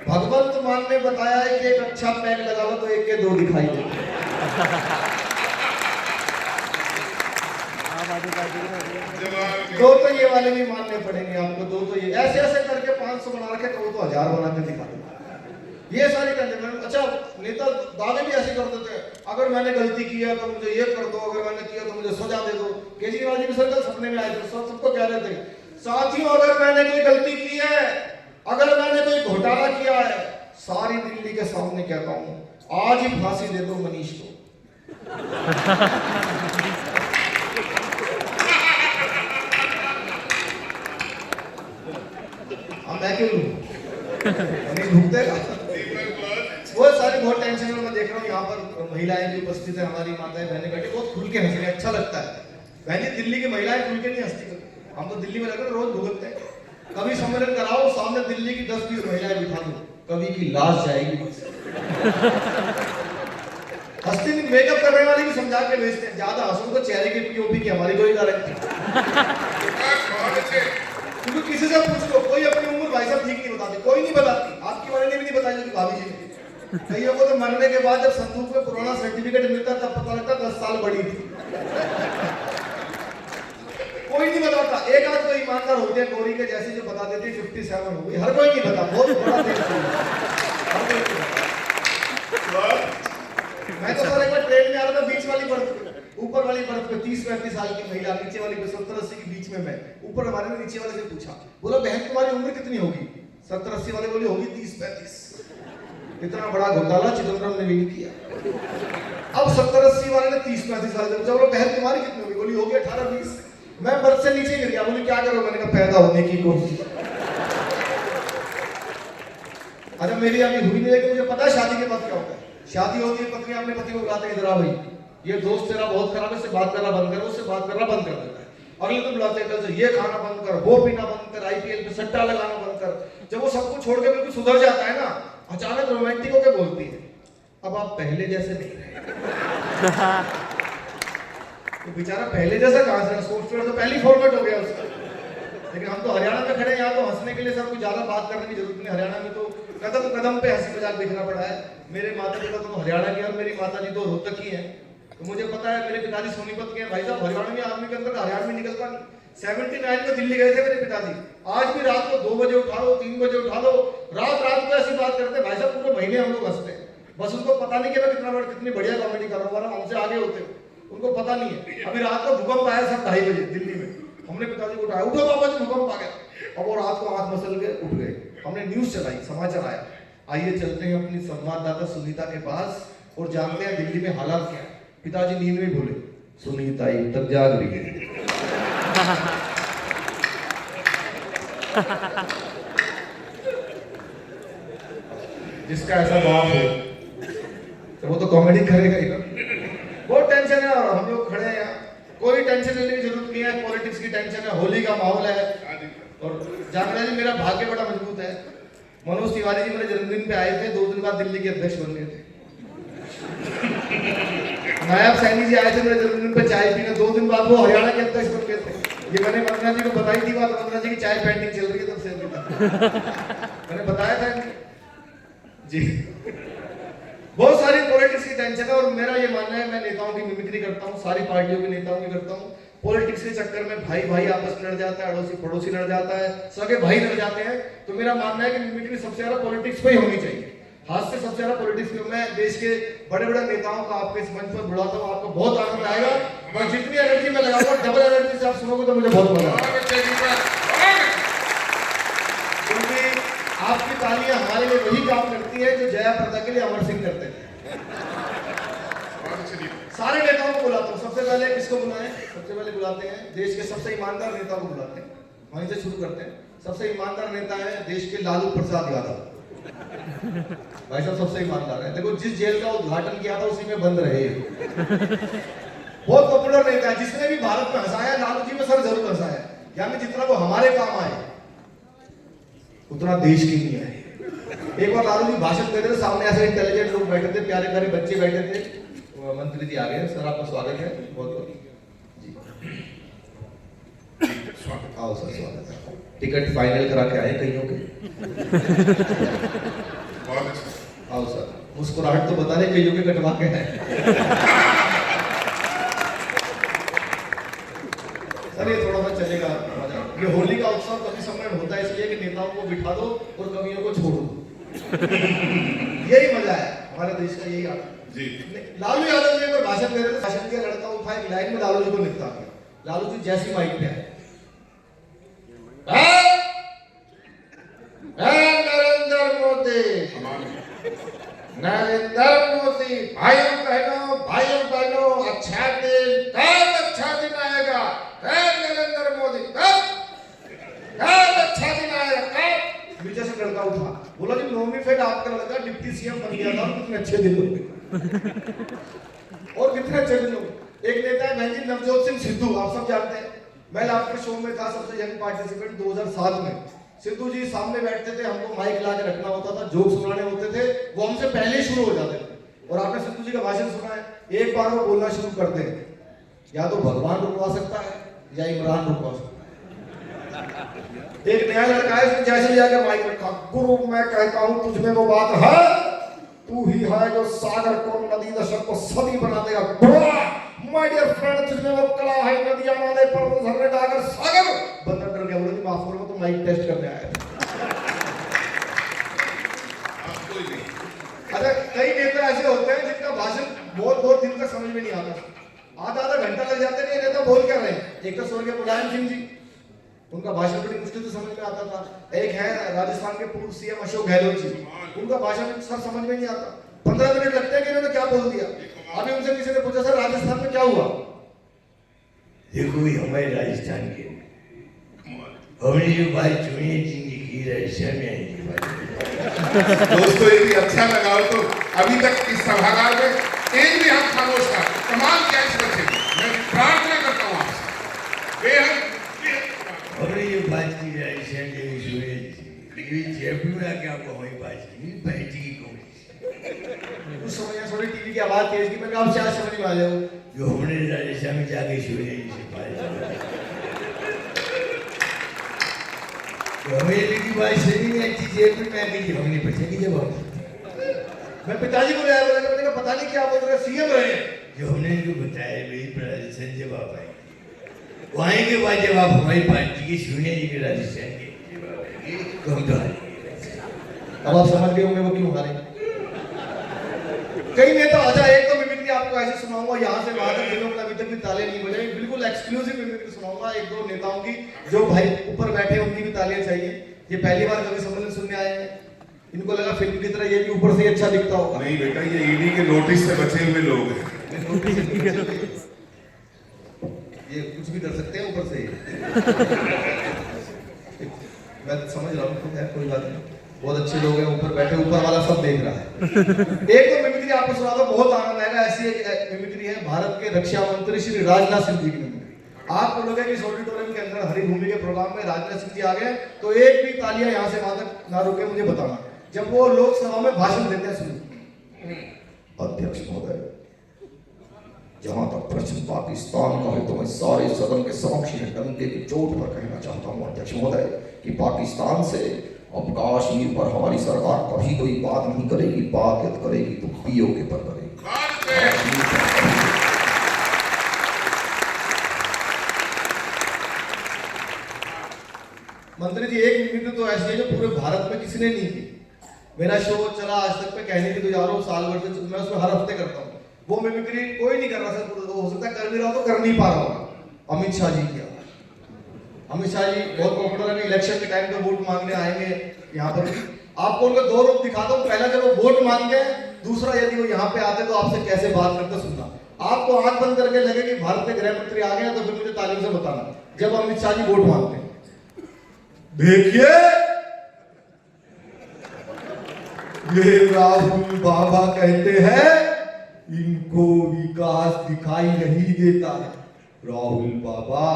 S3: भगवंत मान ने बताया है कि एक अच्छा पैक लगा लो तो 1 के 2 दिखाई देते। दो तो ये वाले भी मानने पड़ेंगे आपको, 2 तो ये ऐसे ऐसे करके 500 बना रखे, तो 1000 बना के दिखा दो। ये सारी कंडीशन। अच्छा नेता दावे भी ऐसे कर देते हैं, अगर मैंने गलती की है तो मुझे ये कर दो, अगर मैंने किया तो मुझे सजा दे दो। केजरीवाल जी भी सर कल सपने में आए थे, सबको कह रहे थे साथियों अगर मैंने कोई गलती की है, अगर मैंने कोई घोटाला किया है, सारी दिल्ली के सामने कहता हूं आज ही फांसी दे दो मनीष को। महिलाएं भी उपस्थित है, हमारी माताएं बहनें बैठी बहुत खुल के हंस रही, अच्छा लगता है। बहनी दिल्ली की महिलाएं खुल के नहीं हंसती, हम तो दिल्ली में रहकर रोज भुगतते हैं। कभी सम्मेलन कराओ, सामने दिल्ली की 10-20 महिलाएं बिठा दो, कवि की लाश जाएगी। हंसती नहीं, मेकअप करने वाले भी समझा के भेजते हैं, ज्यादा हंसो तो चेहरे के पीओपी की हमारी कोई गारंटी। क्योंकि किसी से पूछ लो, कोई अपनी उम्र भाई साहब ठीक नहीं बताती, कोई नहीं बताती। आपकी वाले ने भी नहीं बताई, जो भाभी जी ने। कईयों को तो मरने के बाद जब संदूक में पुराना सर्टिफिकेट मिलता तब पता लगता 10 साल बड़ी थी। कोई नहीं बताता, एक आध तो ईमानदार होते हैं गौरी के जैसे जो बता देते 57 हो गई, हर कोई नहीं बता, बहुत बड़ा देश है। मैं तो सर एक बार ट्रेन में आ रहा था, बीच वाली बर्थ पे, ऊपर वाली बर्थ पे 30-35 साल की महिला, नीचे वाली पे 70-80 के बीच में मैं, ऊपर हमारे ने नीचे वाले से पूछा, बोला बहन तुम्हारी उम्र कितनी होगी? 70-80 वाले बोले होगी 30-35। इतना बड़ा घोटाला चिदंबरम ने भी नहीं किया। अब 70-80 वाले ने 30-35 साल से पूछा, बोला बहन तुम्हारी कितनी होगी? बोली होगी 18-20। मैं बर्थ से नीचे गिर गया, बोली क्या करो? मैंने कहा पैदा होने की कोशिश। अच्छा मेरी अभी हुई नहीं, लेकिन मुझे पता है शादी के बाद क्या होता है। शादी होती है, पत्नी अपने पति को बुलाते हैं, इधर आ भाई, ये दोस्त तेरा बहुत खराब है, इससे बात करना बंद कर, उससे बात करना बंद कर देता है। अगले दिन बुलाते हैं, कल से ये खाना बंद कर, वो पीना बंद कर, आईपीएल पे सट्टा लगाना बंद कर। जब वो सब कुछ छोड़ के बिल्कुल सुधर जाता है ना, अचानक रोमांटिक होकर बोलती है, अब आप पहले जैसे नहीं रहे। तो बेचारा पहले जैसा कहां से, सॉफ्टवेयर तो पहले ही फॉर्मेट हो गया उसका। लेकिन हम तो हरियाणा में खड़े हैं, यहाँ तो हंसने के लिए सर कुछ ज्यादा बात करने की जरूरत नहीं। हरियाणा में तो कदम कदम पे हंसी मजाक देखना पड़ा है। मेरे माता पिता तो हरियाणा के और मेरी माता जी तो रोहतक की है, तो मुझे पता है। मेरे पिताजी सोनीपत के हैं। भाई साहब हरियाणा में आदमी के अंदर हरियाणा में निकलता नहीं। 79 में दिल्ली गए थे मेरे पिताजी, आज भी रात को 2 बजे उठा लो, 3 बजे उठा लो, रात रात को ऐसी बात करते भाई साहब, पूरे महीने हम लोग हंसते हैं। बस उनको पता नहीं कि मैं कितनी बढ़िया कॉमेडी कर रहा हूँ, हमसे आगे होते, उनको पता नहीं है। अभी रात को भूकंप आया सब 2:30 बजे दिल्ली में, हमने पिताजी को उठाया, उठो बाबा जी भूकंप आ गया। अब वो रात को आंख मसल के उठ गए। हमने न्यूज चलाई, समाचार आया। आइए चलते हैं अपनी संवाददाता सुनीता के पास और जानते हैं दिल्ली में हालात क्या है। पिताजी नींद में बोले, सुनीता अब तक जाग रही है। जिसका ऐसा बाप हो तो वो तो कॉमेडी करेगा ही ना। बहुत टेंशन है और हम लोग खड़े हैं यहाँ, कोई टेंशन लेने की जरूरत नहीं है। पॉलिटिक्स की टेंशन है, होली का माहौल है। और जागरा जी मेरा भाग्य बड़ा मजबूत है। मनोज तिवारी जी मेरे जन्मदिन पे आए थे, 2 दिन बाद दिल्ली के अध्यक्ष बन गए थे। नायब सैनी जी आए थे मेरे जन्मदिन पे चाय पीने, 2 दिन बाद वो हरियाणा के अध्यक्ष बन गए थे। ये मैंने वंदना जी को बताई थी बात, वंदना जी की चाय पेंटिंग चल रही है तब से। मैंने बताया था जी। बहुत सारी पॉलिटिक्स की टेंशन है और मेरा ये मानना है, मैं नेताओं की मिमिक्री करता हूँ, सारी पार्टियों के नेताओं की करता हूँ। पॉलिटिक्स के चक्कर में भाई भाई आपस में लड़ जाता है, अड़ोसी पड़ोसी लड़ जाता है, सगे भाई लड़ जाते हैं। तो मेरा मानना है कि मिमिक्री सबसे ज्यादा पॉलिटिक्स पे ही होनी चाहिए। हाथ से सबसे ज्यादा पॉलिटिक्स में मैं देश के बड़े बड़े नेताओं को आपके इस मंच पर बुलाता हूँ, आपको बहुत आनंद आएगा। और जितनी एनर्जी मैं लगाऊंगा डबल एनर्जी से आप सुनोगे तो मुझे बहुत मजा आएगा। क्योंकि आपकी तालियां हमारे लिए वही काम करती है जो जया प्रदा के लिए अमर सिंह करते थे। सारे नेताओं को बुलाता हूँ। सबसे पहले किसको बुलाएं? सबसे पहले बुलाते हैं देश के सबसे ईमानदार नेता को बुलाते हैं, वहीं से शुरू करते हैं। सबसे ईमानदार नेता है देश के लालू प्रसाद यादव। भाई साहब सबसे ईमानदार है। देखो जिस जेल का उद्घाटन किया था उसी में बंद रहे। बहुत पॉपुलर नेता है, जिसने भी भारत में हंसाया लालू जी में सर जरूर हंसाया। यानी जितना वो हमारे काम आए उतना देश के लिए आए। एक बार लालू जी भाषण दे रहे थे, सामने ऐसे इंटेलिजेंट लोग बैठे थे, प्यारे प्यारे बच्चे बैठे थे। मंत्री जी आ गए, सर आपका स्वागत है। बहुत बहुत जी आओ सर, स्वागत है। टिकट फाइनल करा के आए कईयों के।
S1: बहुत अच्छा।
S3: आओ सर, मुस्कुराहट तो बता रहे कईयों के कटवा के आए। सर ये थोड़ा सा चलेगा मजा। ये होली का उत्सव कभी सम्मेलन होता है इसलिए कि नेताओं को बिठा दो और कवियों को छोड़ दो। यही मजा है हमारे देश का, यही आता
S1: जी।
S3: लालू यादव जी पर भाषण दे रहे थे, भाषण के लड़का उठा एक लाइन में लालू जी को निपटा दिया। लालू जी जैसी माइक पे आए, नरेंद्र मोदी, नरेंद्र मोदी, भाइयों बहनों अच्छा दिन, कब अच्छा दिन आएगा? नरेंद्र मोदी कब अच्छा दिन आएगा? कब? पीछे से लड़का उठा, बोला जी 9वीं फेट आपका लड़का डिप्टी सीएम बन गया था, कितने अच्छे दिन हो गए। और कितने अच्छे लोग। एक नेता है बहन जी नवजोत सिंह सिद्धू, आप सब जानते हैं। मैं आपके शो में था सबसे यंग पार्टिसिपेंट 2007 में। सिद्धू जी सामने बैठते थे, हमको माइक ला के रखना होता था, जोक सुनाने होते थे, वो हमसे पहले ही शुरू हो जाते थे। और आपने सिद्धू जी का भाषण सुना है, एक बार वो बोलना शुरू करते हैं, या तो भगवान रुकवा सकता है या इमरान रुकवा सकता है। एक नया लड़का है, जैसे जाके माइक रखा, गुरु मैं कहता हूं तुझ में वो बात है, तू ही है जो सागर को नदी दशक को सदी बना देगा। माय डियर फ्रेंड, तुझ में वो कला है, नदियां नाले पर्वत झरने डागर सागर। बंदा डर गया, बोला माफ करो तो माइक टेस्ट करने आया था। अच्छा, कई नेता ऐसे होते हैं जिनका भाषण बहुत बहुत दिन तक समझ में नहीं आता, आधा घंटा लग जाते हैं नेता बोल कर रहे हैं। एक तो स्वर्गीय मुलायम सिंह जी, उनका भाषण बड़ी मुश्किल से समझ में आता था। एक है राजस्थान के पूर्व सीएम अशोक गहलोत जी, उनका भाषण सर समझ में नहीं आता, 15 मिनट लगते हैं कि इन्होंने क्या बोल दिया। अभी उनसे किसी ने पूछा सर राजस्थान में क्या हुआ,
S4: देखो ये हमारे राजस्थान के हमने जो बात चुनी है जिंदगी राजस्थान में आएगी बात।
S1: दोस्तों यदि अच्छा लगा हो तो अभी तक इस सभागार में एक भी हाथ खामोश था, कमाल किया इस बच्चे ने। मैं प्रार्थना करता हूँ आपसे, बेहद
S4: हमने जो बात की राजस्थान के सुने, ये जयपुर में आके आपको हमारी बात की बैठी की कौन
S3: उस समय थोड़ी टीवी की आवाज तेज की, मैंने आप शायद समझ में आ जाओ।
S4: जो हमने राजस्थान में जाके सुने जिसे बात तो हमें की बात सही नहीं अच्छी जयपुर में आके जी हमने पूछा कि जब
S3: मैं पिताजी को आया, बोला मैंने कहा पता नहीं क्या बोल रहे, सीएम रहे।
S4: जो हमने इनको बताया भाई राजस्थान जब आप आएंगे वो आएंगे बाद जब आप हमारी पार्टी की सुने जी राजस्थान के तो हम तो हारेंगे।
S3: अब आप समझ गए होंगे वो क्यों हारे। कई नेता, अच्छा एक तो मिमिक्री आपको ऐसे सुनाऊंगा यहाँ से वहां तक, जिन लोगों ने अभी तक भी तालियां नहीं बजाई, बिल्कुल एक्सक्लूसिव मिमिक्री सुनाऊंगा एक दो नेताओं की, जो भाई ऊपर बैठे हैं उनकी भी तालियां चाहिए। ये पहली बार कवि सम्मेलन सुनने आए हैं, इनको लगा फिल्म की तरह ये भी ऊपर से अच्छा दिखता होगा।
S1: नहीं बेटा, ये ईडी के नोटिस से बचे हुए लोग हैं।
S3: ये कुछ भी कर सकते हैं ऊपर से। मैं समझ रहा हूँ, कोई बात नहीं, बहुत अच्छे लोग हैं ऊपर बैठे, ऊपर वाला सब देख रहा है। एक तो मिमिक्री आपको सुना दो, बहुत आनंद आएगा। ऐसी एक मिमिक्री है भारत के रक्षा मंत्री श्री राजनाथ सिंह जी की मिमिक्री। आपको लगे कि इस ऑडिटोरियम के अंदर हरिभूमि के प्रोग्राम में राजनाथ सिंह जी आ गए तो एक भी तालियां यहाँ से वहां तक ना रुके, मुझे बताना। जब वो लोकसभा में भाषण देते हैं, सुनिए। अध्यक्ष महोदय, जहां तक प्रश्न पाकिस्तान का है तो मैं सारे सदन के समक्ष डंके की चोट पर कहना चाहता हूं अध्यक्ष महोदय कि पाकिस्तान से अब कश्मीर पर हमारी सरकार कभी कोई बात नहीं करेगी, बात यदि करेगी तो पीओके पर करेगी। मंत्री जी, एक मिमिक्री तो ऐसी है जो पूरे भारत में किसी ने नहीं की। मेरा शो चला आज तक पे कहने की तो जा रहा हूँ, साल भर से मैं उसमें हर हफ्ते करता हूँ। वो मिमिक्री कोई नहीं कर रहा सर, हो सकता है कर भी रहा हो तो कर नहीं पा रहा होगा। अमित शाह जी किया। अमित शाह जी बहुत पॉपुलर है, इलेक्शन के टाइम पे वोट मांगने आएंगे यहाँ पर। आपको उनका दो रूप दिखाता हूँ। पहला जब वो वोट मांगते हैं, दूसरा यदि वो यहाँ पे आते तो आपसे कैसे बात करते सुनना। आपको आंख बंद करके लगे कि भारत के गृह मंत्री आ गए तो फिर मुझे तालियों से बताना जब अमित शाह जी वोट मांगते हैं। देखिए ये राहुल बाबा कहते हैं इनको विकास दिखाई नहीं देता है। राहुल बाबा,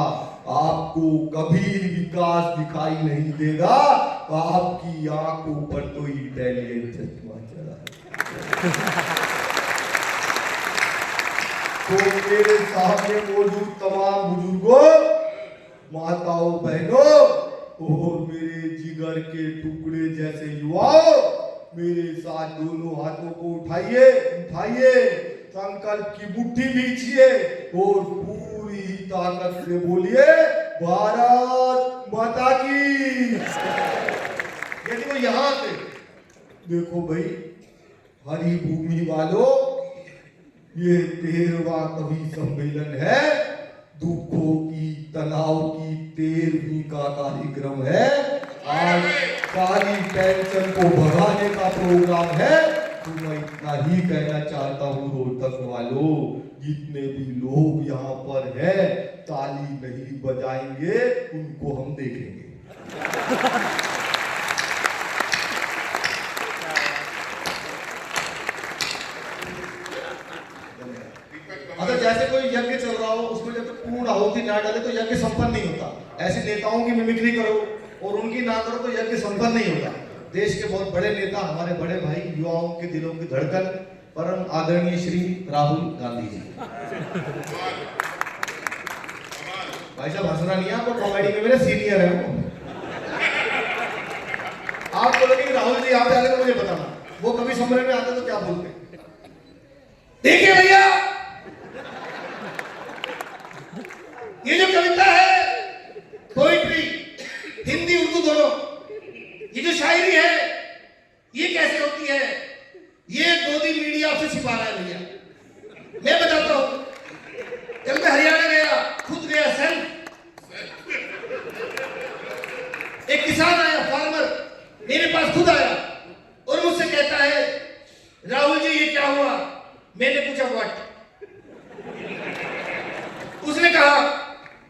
S3: आपको कभी विकास दिखाई नहीं देगा, आपकी आंखों पर तो इटालियन चश्मा चला है। तो मेरे सामने मौजूद तमाम बुजुर्गों, माताओं, बहनों और मेरे जिगर के टुकड़े जैसे युवाओं, मेरे साथ दोनों हाथों को उठाइए, उठाइए, संकल्प की मुट्ठी बीचिए और पूरी ताकत से बोलिए भारत माता की। यदि वो यहाँ आते, देखो भाई हरी भूमि वालों, ये 13वां कवि सम्मेलन है, दुखों की, तनाव की 13वीं का कार्यक्रम है। आज सारी टेंशन को भगाने का प्रोग्राम है। तो मैं इतना ही कहना चाहता हूँ रोहतक वालों, जितने भी लोग यहाँ पर हैं ताली नहीं बजाएंगे उनको हम देखेंगे। पूर्ण आहुति ना डाले तो यज्ञ संपन्न नहीं होता। ऐसे नेताओं की मिमिक्री करो और उनकी ना करो तो यज्ञ संपन्न नहीं होता। देश के बहुत बड़े नेता, हमारे बड़े भाई, युवाओं के दिलों की धड़कन, परम आदरणीय श्री राहुल गांधी जी। भाई साहब हंसना नहीं है आपको, कॉमेडी में मेरे सीनियर है वो। आप बोलोगे कि राहुल जी आप आगे तो मुझे बताना, वो कभी सम्मेलन में आते तो क्या बोलते?
S4: देखिए भैया, ये जो कविता है, पोइट्री, हिंदी उर्दू दोनों, ये जो शायरी है, ये कैसे होती है? ये गोदी मीडिया आपसे छिपा रहा है भैया। मैं बताता हूं, जब मैं हरियाणा गया, खुद गया सेल्फ, एक किसान आया, फार्मर मेरे पास खुद आया और मुझसे कहता है, राहुल जी ये क्या हुआ? मैंने पूछा व्हाट? उसने कहा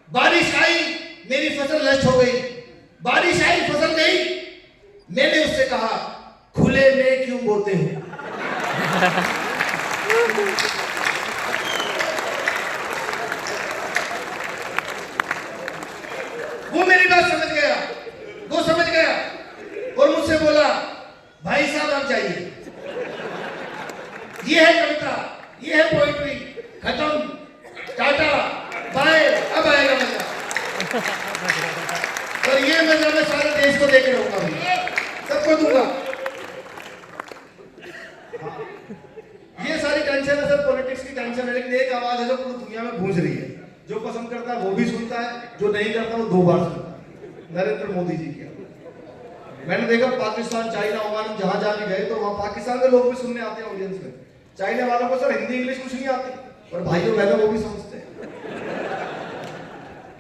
S4: बारिश आई, मेरी फसल नष्ट हो गई। बारिश आई, फसल गई। मैंने उससे कहा खुले में क्यों बोते हो? वो मेरी बात समझ गया, वो समझ गया और मुझसे बोला भाई साहब आप जाइए, ये है कविता, ये है पोइट्री, खत्म, टाटा बाय, अब आएगा मजा। और ये मजा मैं सारे देश को देके रहूंगा भाई, सबको दूंगा।
S3: ये सारी टेंशन है सर, पॉलिटिक्स की टेंशन है, लेकिन एक आवाज है जो पूरी दुनिया में गूंज रही है। जो पसंद करता है वो भी सुनता है, जो नहीं करता वो 2 बार सुनता है। नरेंद्र मोदी जी की मैंने देखा पाकिस्तान, चाइना, ओमान जहां जहां गए तो वहां पाकिस्तान के लोग भी सुनने आते हैं ऑडियंस में। चाइना वालों को सर हिंदी इंग्लिश कुछ नहीं आती, पर भाइयों बहनों वो भी समझते हैं।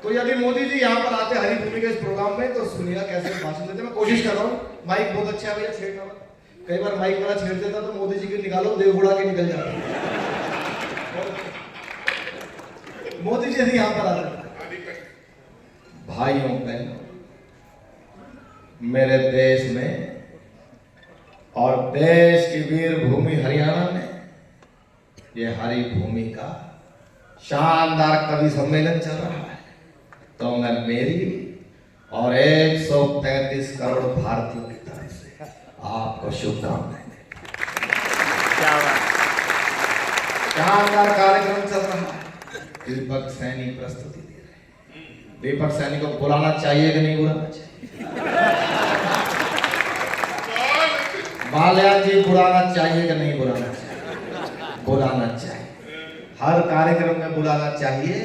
S3: तो यदि मोदी जी यहाँ पर आते हरी भूमि के इस प्रोग्राम में तो सुनिएगा कैसे भाषण देते। मैं कोशिश कर रहा हूँ, माइक बहुत अच्छा है भैया, छेड़ना मत। कई बार माइक वाला छेड़ देता तो मोदी जी के निकालो, देवगुड़ा के निकल जाता। मोदी जी यदि यहाँ पर आते,
S4: भाइयों बहनों, मेरे देश में और देश की वीर भूमि हरियाणा में ये हरी भूमि का शानदार कवि सम्मेलन चल रहा है, तो मैं मेरी और 133 करोड़ भारतीयों की तरफ से आपको शुभकामनाएं देता हूं। शानदार कार्यक्रम चल रहा है, दीपक सैनी प्रस्तुति दे रहे हैं। दीपक सैनी को बुलाना चाहिए कि नहीं बुलाना चाहिए? बाल्यान जी बुलाना चाहिए कि नहीं बुलाना चाहिए? बुलाना चाहिए, हर कार्यक्रम में बुलाना चाहिए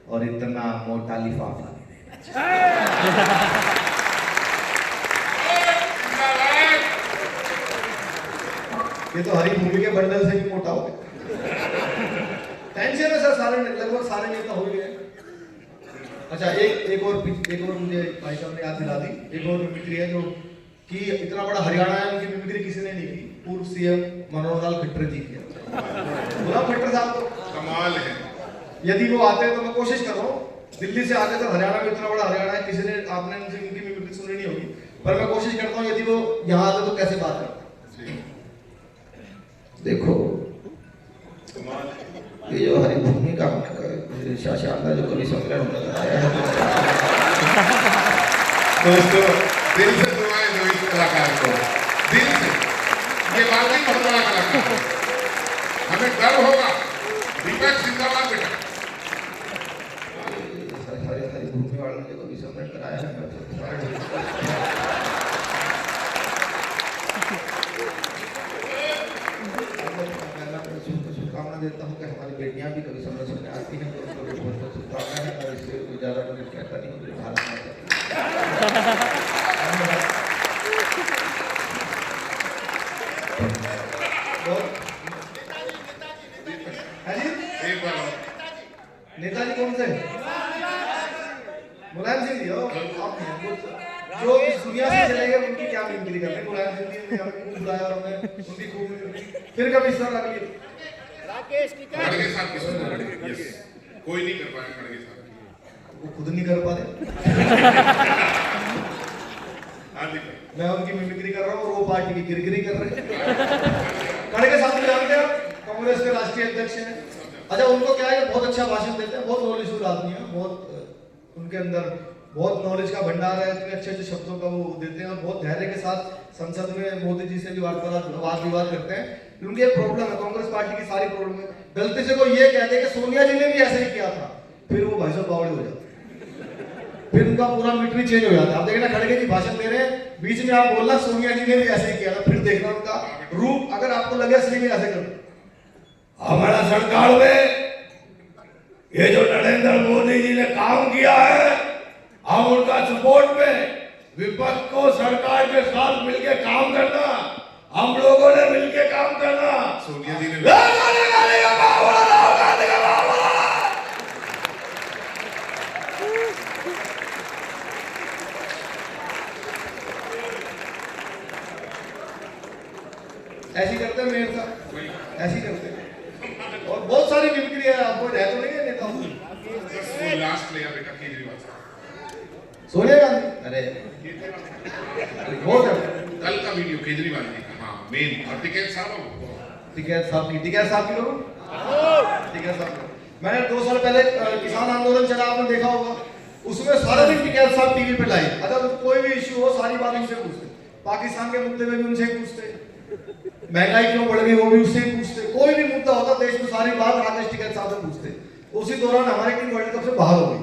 S4: और इतना मोटा लिफाफा भी देना चाहिए।
S3: ये तो हरी भूमि के बंडल से भी मोटा हो गया। टेंशन है सर, सारे लगभग सारे नेता हो गए। अच्छा एक और मुझे भाई साहब ने याद दिला दी, एक और मिमिक्री है जो कि इतना बड़ा हरियाणा है, उनकी मिमिक्री किसी ने नहीं की, पूर्व सीएम मनोहर लाल खट्टर जी की। बोला खट्टर साहब तो
S1: कमाल है।
S3: यदि वो आते हैं तो मैं कोशिश कर रहा हूँ, दिल्ली से आते तो हरियाणा में इतना बड़ा हरियाणा है, किसी ने आपने उनकी मिमिक्री सुनी नहीं होगी, पर मैं कोशिश करता हूँ यदि वो यहाँ आते तो कैसे बात करते।
S4: देखो ये जो हरी भूमि का शानदार जो कवि सम्मेलन हमने कराया है,
S1: दोस्तों दिल से दुआएं दो इस कलाकार को, दिल से। ये वाकई बहुत बड़ा कलाकार है, हमें गर्व होगा। दीपक जिंदाबाद बेटा।
S4: हरी भूमि वालों ने जो कवि सम्मेलन कराया है, मैं तो शुभकामना देता हूँ कि हमारी बेटियां भी कभी समय सुनने आती हैं, तो उनको भी बहुत बहुत शुभकामनाएं हैं। और इससे कोई ज़्यादा कुछ कहता नहीं हूँ, भारत
S3: नेताजी कौन से? मुलायम सिंह जी हो आप? जो इस दुनिया से चले गए उनकी क्या मिमिक्री करते हैं? मुलायम सिंह जी ने हमें खूब बुलाया और हमने उनकी खूब मिमिक्री। फिर कभी इस तरह अगली
S1: खड़गे साहब किसको लड़े? यस, कोई नहीं कर पाया खड़गे साहब,
S3: वो खुद नहीं कर पा रहे। मैं उनकी मिमिक्री कर रहा हूँ और वो पार्टी की गिरगिरी कर रहे हैं। खड़गे साहब जानते हैं, कांग्रेस के राष्ट्रीय अध्यक्ष हैं। अच्छा, उनको क्या है कि बहुत अच्छा भाषण देते हैं, बहुत नॉलेजफुल आदमी है, बहुत उनके अंदर बहुत नॉलेज का भंडार है, इतने अच्छे अच्छे शब्दों का वो देते हैं और बहुत धैर्य के साथ संसद में मोदी जी से भी वार्तालाप वाद विवाद करते हैं। उनकी एक प्रॉब्लम है, कांग्रेस पार्टी की सारी प्रॉब्लम है, गलती से कोई ये कहते हैं कि सोनिया जी ने भी ऐसे ही किया था, फिर वो भाई साहब बावड़े हो जाते हैं, फिर उनका पूरा मीटर चेंज हो जाता है। आप देखना खड़गे जी भाषण दे रहे हैं, बीच में आप बोलना सोनिया जी ने भी ऐसे ही किया था, फिर देखना उनका रूप अगर आपको लगे असली में ऐसे कर।
S4: हमारा सरकार में ये जो नरेंद्र मोदी जी ने काम किया है, हम उनका सपोर्ट में विपक्ष को सरकार के साथ मिलकर काम करना, हम लोगों ने मिलकर काम करना।
S1: सोनिया जी ने
S3: ऐसी करते हैं मेयर साहब, ऐसी करते हैं और बहुत सारी मिमिक्री है, आपको है तो नहीं है नेताओं की।
S1: वो लास्ट लेयर बेटा केजरीवाल साहब,
S3: सोनिया गांधी, अरे बहुत है।
S1: कल का वीडियो केजरीवाल जी का, हाँ मेन, और टिकैत साहब
S3: टिकैत साहब की करूं, टिकैत साहब की। मैंने 2 साल पहले किसान आंदोलन चला, आपने देखा होगा, उसमें सारा दिन टिकैत साहब टीवी पे लाइव, अगर कोई भी इश्यू हो सारी बात उनसे पूछते, पाकिस्तान के मुद्दे में भी उनसे पूछते, महंगाई क्यों बढ़ गई वो भी उससे पूछते, कोई भी मुद्दा होता देश में सारी बात राकेश टिकैत साहब से पूछते। उसी दौरान हमारी टीम वर्ल्ड कप से बाहर हो गई,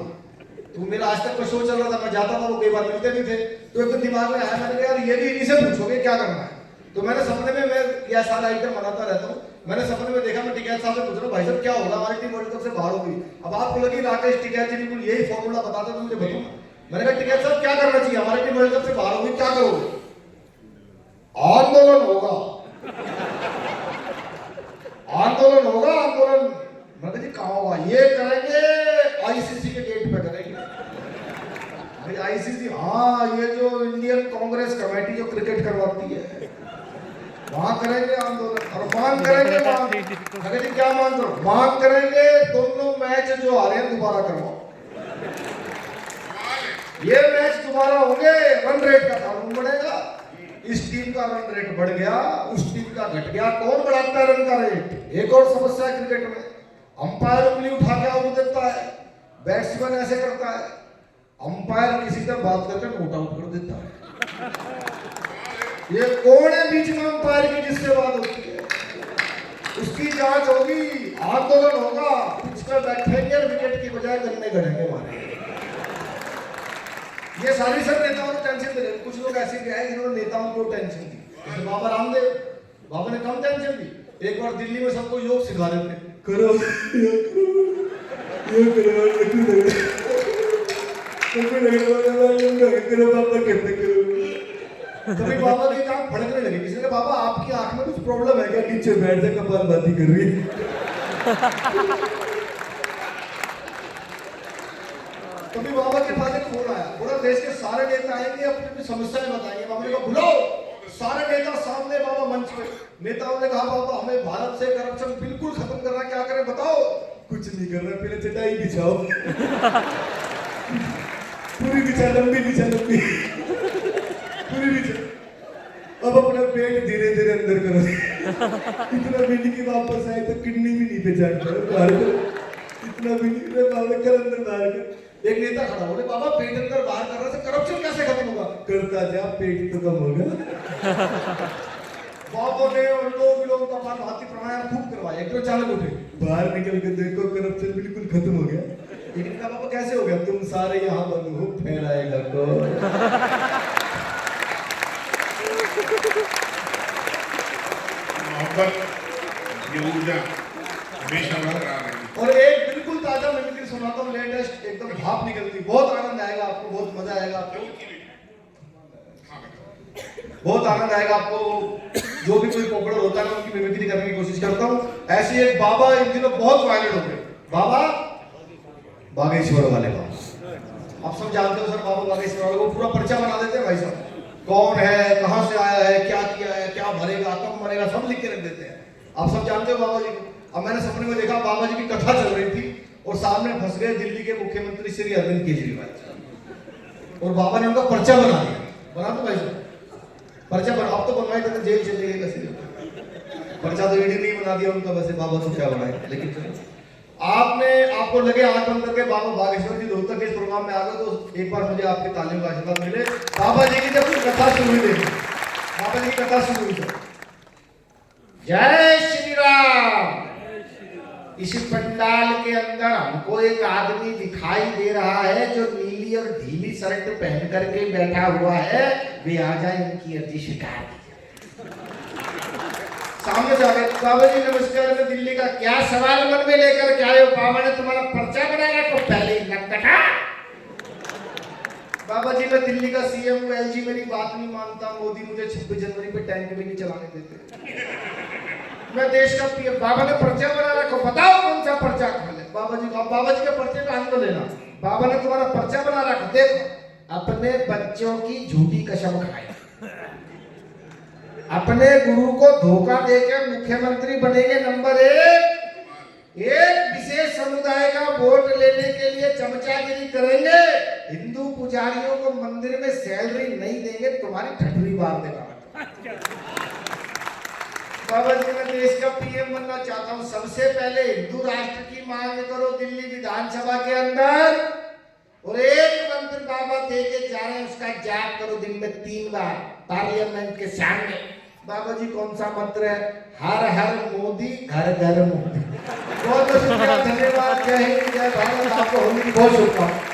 S3: तो मेरा आज तक का शो चल रहा था, मैं जाता था, वो कई बार मिलते भी थे, तो एक दिन दिमाग में आया, मैंने कहा यार ये भी इन्हीं से पूछोगे क्या करना है। तो मैंने सपने में, मैं यह सारा आइटम बनाता रहता हूँ, मैंने सपने में देखा, मैं टिकैत साहब से पूछ रहा हूँ भाई साहब क्या होगा, हमारी टीम वर्ल्ड कप से बाहर हो गई, अब आपको लगी राकेश टिकैत जी बिल्कुल यही फॉर्मूला बताते तो मुझे बताओ। मैंने कहा टिकैत साहब क्या करना चाहिए, हमारी टीम वर्ल्ड कप से बाहर हो गई, क्या करोगे? आंदोलन होगा, आंदोलन होगा, आंदोलन। मैंने जी कहाँ होगा? ये करेंगे आईसीसी के गेट पे करेंगे। भाई आईसीसी, हाँ ये जो इंडियन कांग्रेस कमेटी जो क्रिकेट करवाती है, वहां करेंगे आंदोलन और मांग करेंगे, अगर जी क्या मांग करो? मांग करेंगे दोनों मैच जो आ रहे हैं दोबारा करवाओ, ये मैच दोबारा होंगे, रन रेट का कानून बनेगा, इस टीम का रन रेट बढ़ गया, उस टीम का घट गया, कौन बढ़ाता है रन का रेट? एक और समस्या है क्रिकेट में, अंपायर उंगली उठा के आउट देता है, बैट्समैन ऐसे करता है, अंपायर किसी से बात करके नोट आउट कर देता है। ये कौन है बीच में अंपायर की जिससे बात होती है? उसकी जांच होगी, आंदोलन होगा, पिच पर बैठेंगे और विकेट की बजाय गन्ने गढ़ेंगे मारेंगे। ये सारी सब नेताओं को टेंशन दे रहे। कुछ लोग ऐसे भी आए जिन्होंने नेताओं को टेंशन दी, जैसे बाबा रामदेव, बाबा ने कम टेंशन दी। एक बार दिल्ली में सबको योग सिखा रहे थे, करो तभी बाबा की आंख फड़कने लगी। किसी ने कहा बाबा आपकी आंख में कुछ प्रॉब्लम है क्या? नीचे बैठ जा, कपालभाती कर रही है। तभी बाबा के पास एक फोन आया, पूरा देश के सारे नेता आएंगे, अपनी अपनी समस्याएं बताएंगे। बाबा ने कहा बुलाओ सारे नेता सामने। बाबा मंच पे, नेताओं ने कहा बाबा हमें भारत से करप्शन बिल्कुल खत्म करना, क्या करें बताओ? कुछ नहीं कर रहा, पहले चटाई बिछाओ, पूरी बिछा, लंबी बिछा, लंबी पूरी बिछा, अब अपना पेट धीरे धीरे अंदर करो। इतना भी नहीं कि वापस आए तो किडनी भी नहीं पहचान पाए, इतना भी नहीं, बाबा कर अंदर बाहर कर। एक नेता खड़ा बोले बाबा पेट अंदर बाहर कर रहा है, करप्शन कैसे खत्म होगा? करता जा, पेट तो कम होगा। बाबा ने और लोग कपालभाति प्राणायाम खूब करवाया, एक तो अचानक उठे, बाहर निकल के देखो करप्शन बिल्कुल खत्म हो गया। लेकिन कहा बाबा कैसे हो गया? तुम सारे यहाँ बंद हो, फैलाएगा कौन?
S1: मोहब्बत, ये ऊर्जा हमेशा बरकरार रहेगी।
S3: और एक बिल्कुल ताजा मिमिक्री सुनाता हूँ, लेटेस्ट, एकदम भाप निकलती, बहुत आनंद आएगा आपको, बहुत मजा आएगा आपको, बहुत आनंद आएगा आपको। जो भी कोई पॉपुलर होता है मैं उनकी मिमिक्री करने की कोशिश करता हूँ। ऐसे एक बाबा इन दिनों बहुत वायरल हो गए, बाबा बागेश्वर वाले बाबा। आप सब जानते हो सर बाबा बागेश्वर वाले, वो पूरा पर्चा बना देते हैं भाई साहब, कौन है, कहाँ से आया है, क्या किया है, क्या भरेगा, कब मरेगा, सब लिख के रख देते हैं। आप सब जानते हो बाबा जी को। अब मैंने सपने में देखा बाबा जी की कथा चल रही थी और सामने फंस गए दिल्ली के मुख्यमंत्री श्री अरविंद केजरीवाल, और बाबा ने उनका पर्चा बना दिया। बना दो भाई साहब पर्चा बना, अब तो बनवाए थे, जेल चले गए कैसे, पर्चा तो ईडी नहीं बना दिया उनका, वैसे बाबा तो क्या बनाए, लेकिन आपने आपको लगे आंख बंद करके बाबा बागेश्वर जी रोहतक के इस प्रोग्राम में आ गए तो एक बार मुझे आपके तालियों का आशीर्वाद मिले। बाबा जी की जब कथा शुरू हुई देखी, बाबा जी की कथा शुरू हुई सर।
S4: जय श्री राम। इस पंडाल के अंदर हमको एक आदमी दिखाई दे रहा है जो नीली और ढीली शर्ट पहन करके बैठा हुआ है। वे आ जाए, उनकी अर्जी स्वीकार की।
S3: सामने से आ गए। बाबा जी नमस्कार, मैं दिल्ली का
S4: क्या सवाल मन में लेकर के आए हो? बाबा ने तुम्हारा पर्चा बनाया तो पहले ही नटखटा।
S3: बाबा जी मैं दिल्ली का सीएम हूँ, एलजी मेरी बात नहीं मानता, मोदी मुझे 26 जनवरी पे टैंक भी नहीं चलाने देते।
S4: मैं देश का पीएम। बाबा ने पर्चा बना रखा, बताओ कौन सा पर्चा खोले?
S3: बाबा जी के पर्चे का अंत लेना।
S4: बाबा ने तुम्हारा पर्चा बना रखा, देखो। अपने बच्चों की झूठी कसम खाई, अपने गुरु को धोखा देकर मुख्यमंत्री बनेंगे। नंबर एक विशेष समुदाय का वोट लेने के लिए चमचागिरी करेंगे। हिंदू पुजारियों को मंदिर में सैलरी नहीं देंगे, तुम्हारी ठठरी मार देगा।
S3: बाबा जी मैं देश का पीएम बनना चाहता हूँ। सबसे पहले हिंदू राष्ट्र की मांग करो दिल्ली विधानसभा के अंदर,
S4: और एक मंत्र बाबा दे के जा रहे हैं, उसका जाप करो दिन में 3 बार पार्लियामेंट के सामने।
S3: बाबा जी कौन सा मंत्र है?
S4: हर हर मोदी, घर घर मोदी।
S3: बहुत बहुत शुक्रिया, धन्यवाद। जय हिंद, जय भारत। आपको होली की बहुत शुभकामनाएं।